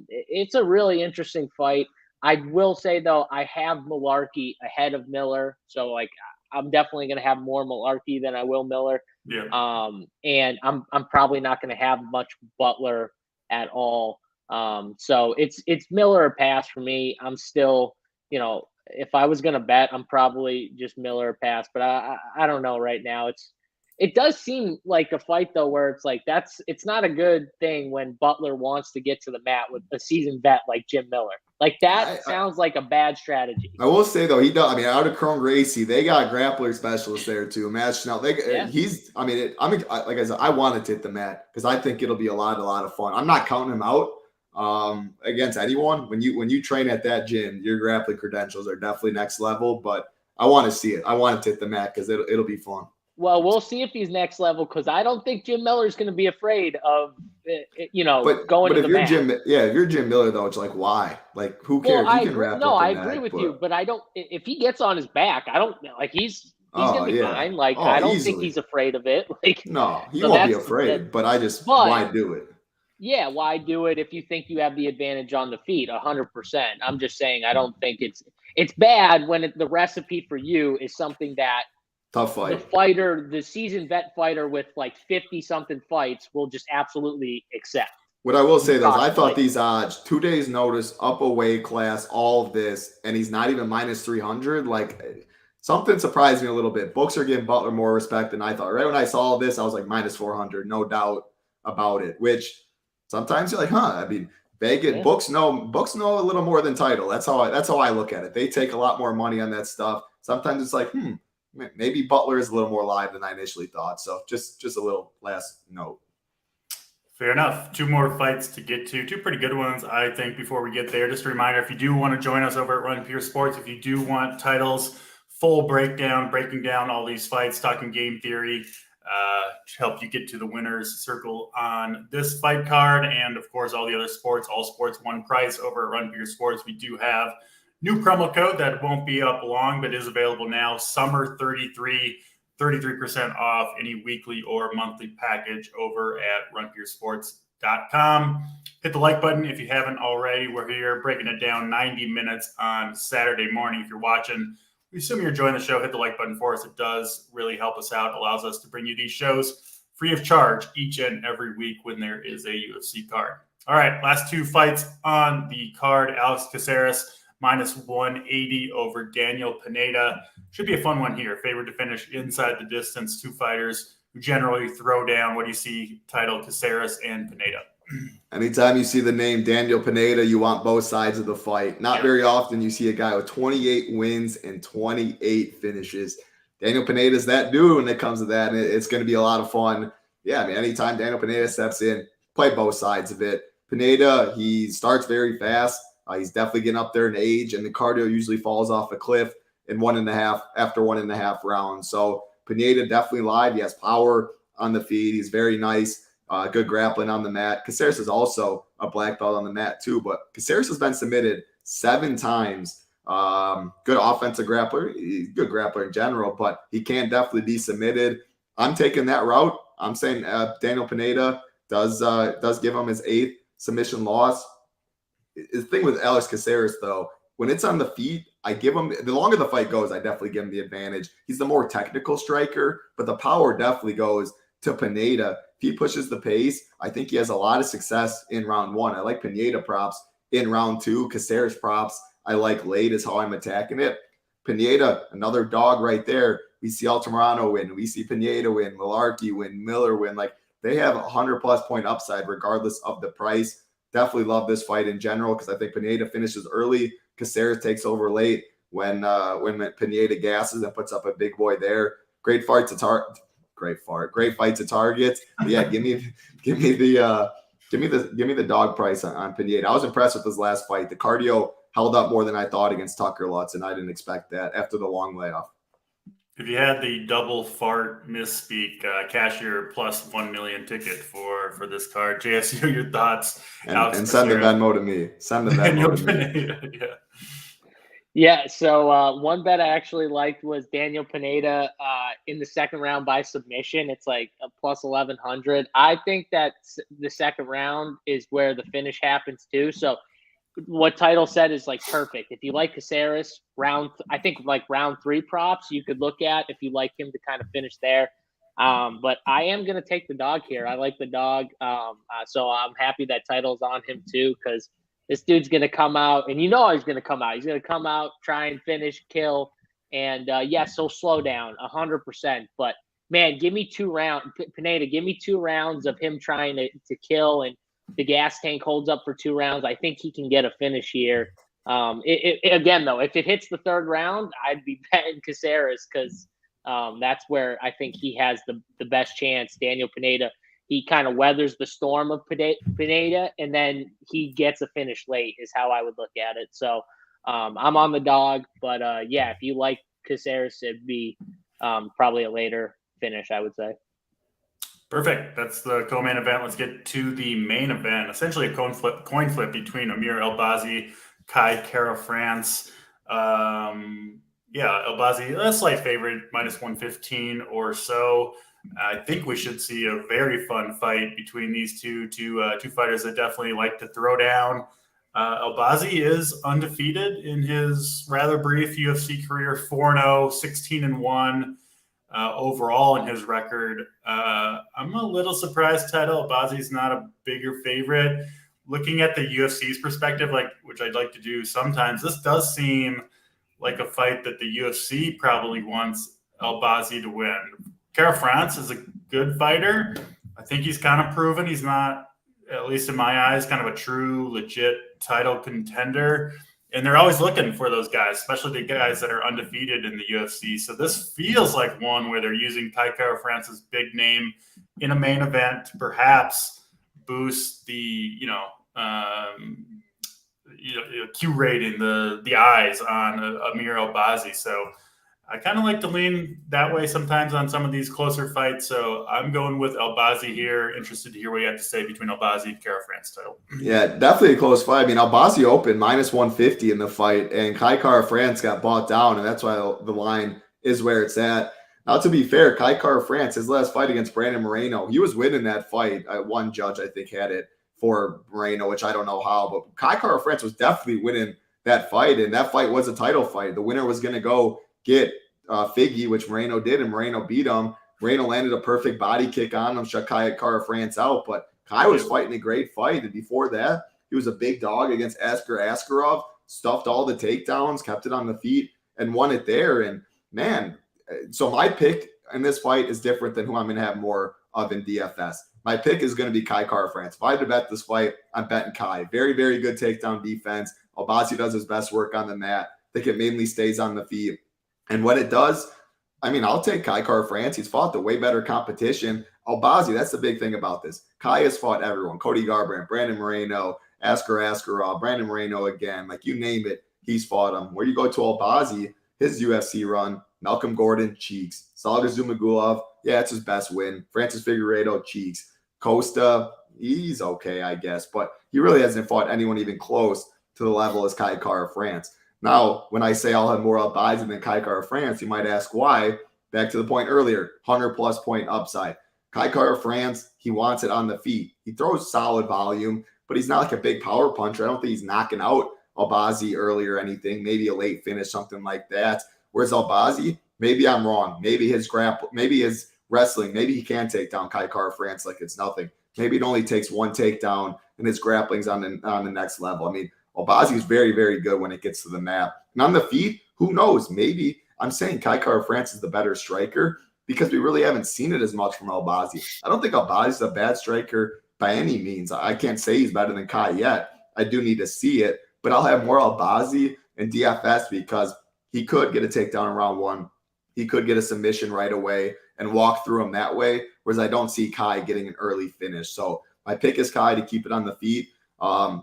it's a really interesting fight. I will say though, I have Malarkey ahead of Miller. So like I'm definitely going to have more Malarkey than I will Miller. Yeah. And I'm probably not going to have much Butler at all. So it's Miller or pass for me. I'm still, if I was going to bet, I'm probably just Miller or pass, but I don't know right now. It does seem like a fight though, where it's like, it's not a good thing when Butler wants to get to the mat with a seasoned vet like Jim Miller. Like that sounds like a bad strategy. I will say though, he does. I mean, out of Chrome Gracie, they got grappler specialists there too. Matt Schnell, like I said, I want to hit the mat because I think it'll be a lot of fun. I'm not counting him out against anyone. When you train at that gym, your grappling credentials are definitely next level. But I want to see it. I want to hit the mat because it'll be fun. Well, we'll see if he's next level because I don't think Jim Miller is going to be afraid of, going to the mat. If you're Jim Miller, though, it's like, why? Like, who cares? Well, I agree with you, but I don't – if he gets on his back, I don't – like, he's going to be fine. Like, I don't think he's afraid of it. Like, no, he won't be afraid, but why do it? Yeah, why do it if you think you have the advantage on the feet? 100%. I'm just saying I don't think it's bad when the recipe for you is something that – tough fight. The seasoned vet fighter with like 50-something fights will just absolutely accept. What I will say, though, is I thought these odds, 2 days notice, up a weight class, all of this, and he's not even minus 300. Like, something surprised me a little bit. Books are giving Butler more respect than I thought. Right when I saw this, I was like, minus 400, no doubt about it, which sometimes you're like, huh? I mean, Vegas, books know a little more than Title. That's how I look at it. They take a lot more money on that stuff. Sometimes it's like, maybe Butler is a little more live than I initially thought. So just a little last note. Fair enough. 2 more fights to get to. 2 pretty good ones, I think, before we get there. Just a reminder, if you do want to join us over at Run Pure Sports, if you do want Title's full breaking down all these fights, talking game theory, to help you get to the winner's circle on this fight card. And, of course, all the other sports, all sports, one price over at Run for Your Sports. We do have new promo code that won't be up long, but is available now. Summer 33, 33% off any weekly or monthly package over at runforyoursports.com. Hit the like button if you haven't already. We're here breaking it down 90 minutes on Saturday morning. If you're watching, we assume you're enjoying the show. Hit the like button for us. It does really help us out. Allows us to bring you these shows free of charge each and every week when there is a UFC card. All right, last two fights on the card. Alex Caceres minus 180 over Daniel Pineda. Should be a fun one here. Favored to finish inside the distance. Two fighters who generally throw down. What do you see, title Caceres and Pineda? Anytime you see the name Daniel Pineda, you want both sides of the fight. Not very often you see a guy with 28 wins and 28 finishes. Daniel Pineda is that dude when it comes to that, and it's going to be a lot of fun. Yeah, I mean, anytime Daniel Pineda steps in, play both sides of it. Pineda, he starts very fast. He's definitely getting up there in age, and the cardio usually falls off a cliff in 1.5 rounds. So Pineda definitely live. He has power on the feet. He's very nice. Good grappling on the mat. Caceres is also a black belt on the mat too, but Caceres has been submitted 7 times. Good offensive grappler. He's a good grappler in general, but he can definitely be submitted. I'm taking that route. I'm saying Daniel Pineda does give him his 8th submission loss. The thing with Alex Caceres, though, when it's on the feet, I give him – the longer the fight goes, I definitely give him the advantage. He's the more technical striker, but the power definitely goes to Pineda. If he pushes the pace, I think he has a lot of success in round 1. I like Pineda props in round 2. Caceres props I like late is how I'm attacking it. Pineda, another dog right there. We see Altamirano win. We see Pineda win. Malarkey win. Miller win. Like, they have a 100-plus point upside regardless of the price. Definitely love this fight in general because I think Pineda finishes early. Caceres takes over late when Pineda gasses and puts up a big boy there. Great fight to target. Great fight to target. But yeah, give me the dog price on Pineda. I was impressed with his last fight. The cardio held up more than I thought against Tucker Lutz, and I didn't expect that after the long layoff. If you had the double fart misspeak, Cashier plus 1 million ticket for this card. JSU, your thoughts? And send the Venmo to me. Send the Venmo to me. Yeah, so one bet I actually liked was Daniel Pineda in the second round by submission. It's like a plus 1,100. I think that the second round is where the finish happens too. So what Title said is like perfect. If you like Caceres, I think like round 3 props you could look at if you like him to kind of finish there. But I am going to take the dog here. I like the dog. So I'm happy that Title's on him too, because this dude's going to come out, and he's going to come out. He's going to come out, try and finish, kill. And yes, he'll slow down 100%. But man, give me 2 rounds. Pineda, give me 2 rounds of him trying to kill, and the gas tank holds up for 2 rounds. I think he can get a finish here. Again, though, if it hits the 3rd round, I'd be betting Caceres because that's where I think he has the best chance. Daniel Pineda, he kind of weathers the storm of Pineda, and then he gets a finish late is how I would look at it. So I'm on the dog, but yeah, if you like Caceres, it'd be probably a later finish, I would say. Perfect. That's the co-main event. Let's get to the main event. Essentially a coin flip between Amir Albazi, Kai Kara France. Albazi, a slight favorite, minus 115 or so. I think we should see a very fun fight between these two fighters that definitely like to throw down. Albazi is undefeated in his rather brief UFC career, 4-0, 16-1. Overall in his record. I'm a little surprised Title Albazi's not a bigger favorite. Looking at the UFC's perspective, which I'd like to do sometimes, this does seem like a fight that the UFC probably wants Albazi to win. Kara France is a good fighter. I think he's kind of proven he's not, at least in my eyes, kind of a true, legit title contender. And they're always looking for those guys, especially the guys that are undefeated in the UFC. So this feels like one where they're using Kai Kara France's big name in a main event to perhaps boost the, Q rating, the eyes on Amir Albazi. So I kind of like to lean that way sometimes on some of these closer fights. So I'm going with Albazi here. Interested to hear what you have to say between Albazi and Kara-France title. Yeah, definitely a close fight. I mean, Albazi opened minus 150 in the fight, and Kai Kara-France got bought down, and that's why the line is where it's at. Now, to be fair, Kai Kara-France, his last fight against Brandon Moreno, he was winning that fight. One judge, I think, had it for Moreno, which I don't know how, but Kai Kara-France was definitely winning that fight, and that fight was a title fight. The winner was going to go get Figgy, which Moreno did, and Moreno beat him. Moreno landed a perfect body kick on him, shut Kai Kara-France out, but Kai was fighting a great fight, and before that, he was a big dog against Askarov, stuffed all the takedowns, kept it on the feet, and won it there. And man, so my pick in this fight is different than who I'm going to have more of in DFS. My pick is going to be Kai Kara-France. If I had to bet this fight, I'm betting Kai. Very, very good takedown defense. Albazi does his best work on the mat. I think it mainly stays on the feet. And when it does, I mean, I'll take Kai Kara-France. He's fought the way better competition. Albazi, that's the big thing about this. Kai has fought everyone. Cody Garbrandt, Brandon Moreno, Askarov, Brandon Moreno again. Like, you name it, he's fought him. Where you go to Albazi, his UFC run, Malcolm Gordon, cheeks. Saul Zumagulov, yeah, it's his best win. Francis Figueiredo, cheeks. Costa, he's okay, I guess. But he really hasn't fought anyone even close to the level as Kai Kara-France. Now, when I say I'll have more Albazi than Kai Kara-France, you might ask why. Back to the point earlier, 100-plus point upside. Kai Kara-France, he wants it on the feet. He throws solid volume, but he's not like a big power puncher. I don't think he's knocking out Albazi early or anything. Maybe a late finish, something like that. Whereas Albazi, maybe I'm wrong. Maybe his maybe his wrestling, maybe he can take down Kai Kara-France like it's nothing. Maybe it only takes one takedown and his grappling's on the next level. I mean, Albazi is very, very good when it gets to the mat. And on the feet, who knows? Maybe I'm saying Kai Kara-France is the better striker because we really haven't seen it as much from Albazi. I don't think Albazi is a bad striker by any means. I can't say he's better than Kai yet. I do need to see it, but I'll have more Albazi and DFS because he could get a takedown in round one. He could get a submission right away and walk through him that way, whereas I don't see Kai getting an early finish. So my pick is Kai to keep it on the feet,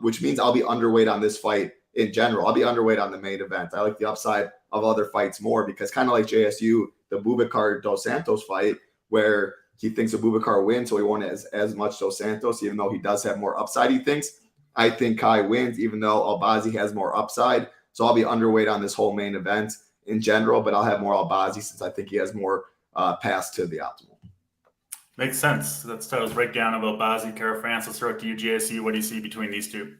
which means I'll be underweight on this fight in general. I'll be underweight on the main event. I like the upside of other fights more because kind of like JSU, the Boubacar Dos Santos fight, where he thinks Boubacar wins, so he won't as much Dos Santos, even though he does have more upside, he thinks. I think Kai wins, even though Albazi has more upside. So I'll be underweight on this whole main event in general, but I'll have more Albazi since I think he has more pass to the optimal. Makes sense. That's titles breakdown of Albazi, Kara-France. Let's throw it to you, JSU. What do you see between these two?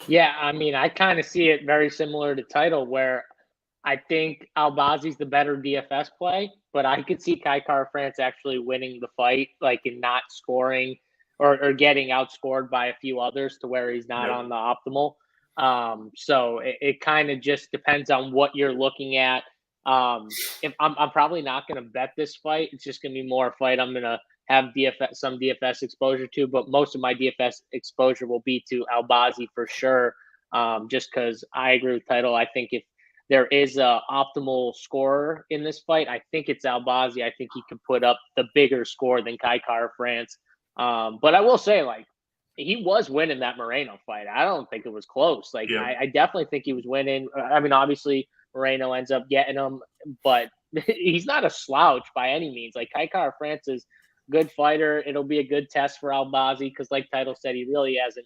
Yeah, I mean, I kind of see it very similar to title where I think Albazi's the better DFS play, but I could see Kai Kara-France actually winning the fight, like in not scoring or getting outscored by a few others to where he's not on the optimal. So it kind of just depends on what you're looking at. If I'm probably not going to bet this fight. It's just going to be more a fight I'm going to have some DFS exposure to, but most of my DFS exposure will be to Albazi for sure. Just because I agree with title. I think if there is a optimal scorer in this fight, I think it's Albazi. I think he can put up the bigger score than Kai Kara-France. But I will say, like, he was winning that Moreno fight. I don't think it was close. Like, I definitely think he was winning. I mean, obviously Moreno ends up getting him, but he's not a slouch by any means. Like, Kai Kara-France is a good fighter. It'll be a good test for Albazi because, like Title said, he really hasn't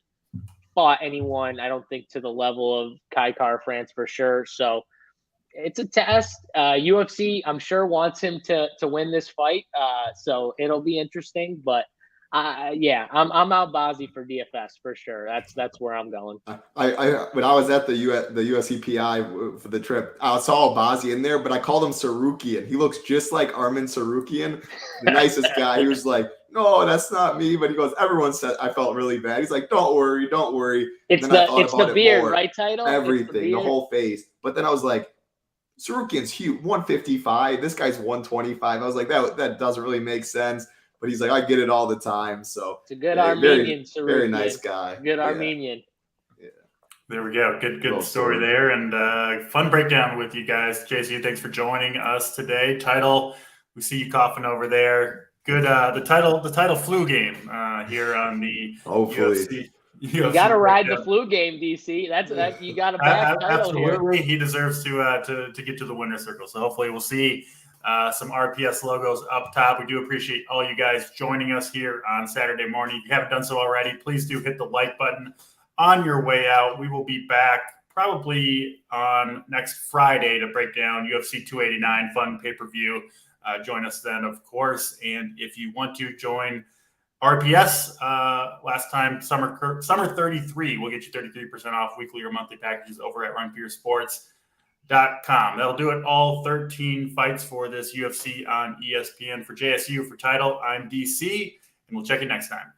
fought anyone, I don't think, to the level of Kai Kara-France for sure. So it's a test. UFC, I'm sure, wants him to win this fight. So it'll be interesting, but yeah, I'm Albazi for DFS for sure. That's where I'm going. I when I was at the UFC PI for the trip, I saw Albazi in there, but I called him Sarukian. He looks just like Armin Sarukian, the nicest guy. He was like, "No, that's not me." But he goes, "Everyone said I felt really bad." He's like, "Don't worry, don't worry." It's the beard, right, Title? Everything, the whole face. But then I was like, Sarukian's huge, 155. This guy's 125. I was like, that doesn't really make sense. But he's like, I get it all the time. So it's a good Armenian, very nice guy. Good Armenian. Yeah. There we go. Good story there, and fun breakdown with you guys. JC, thanks for joining us today. Title, we see you coughing over there. Good. The title flu game here on the UFC You got to ride the flu game, DC. That you got a bad title here. Absolutely, he deserves to get to the winner's circle. So hopefully, we'll see some RPS logos up top. We do appreciate all you guys joining us here on Saturday morning. If you haven't done so already, please do hit the like button on your way out. We will be back probably on next Friday to break down UFC 289 fun pay-per-view. Join us then, of course. And if you want to join RPS, last time, summer 33, we'll get you 33% off weekly or monthly packages over at runpeersports.com. That'll do it. All 13 fights for this UFC on ESPN. For JSU, for Title, I'm DC, and we'll check you next time.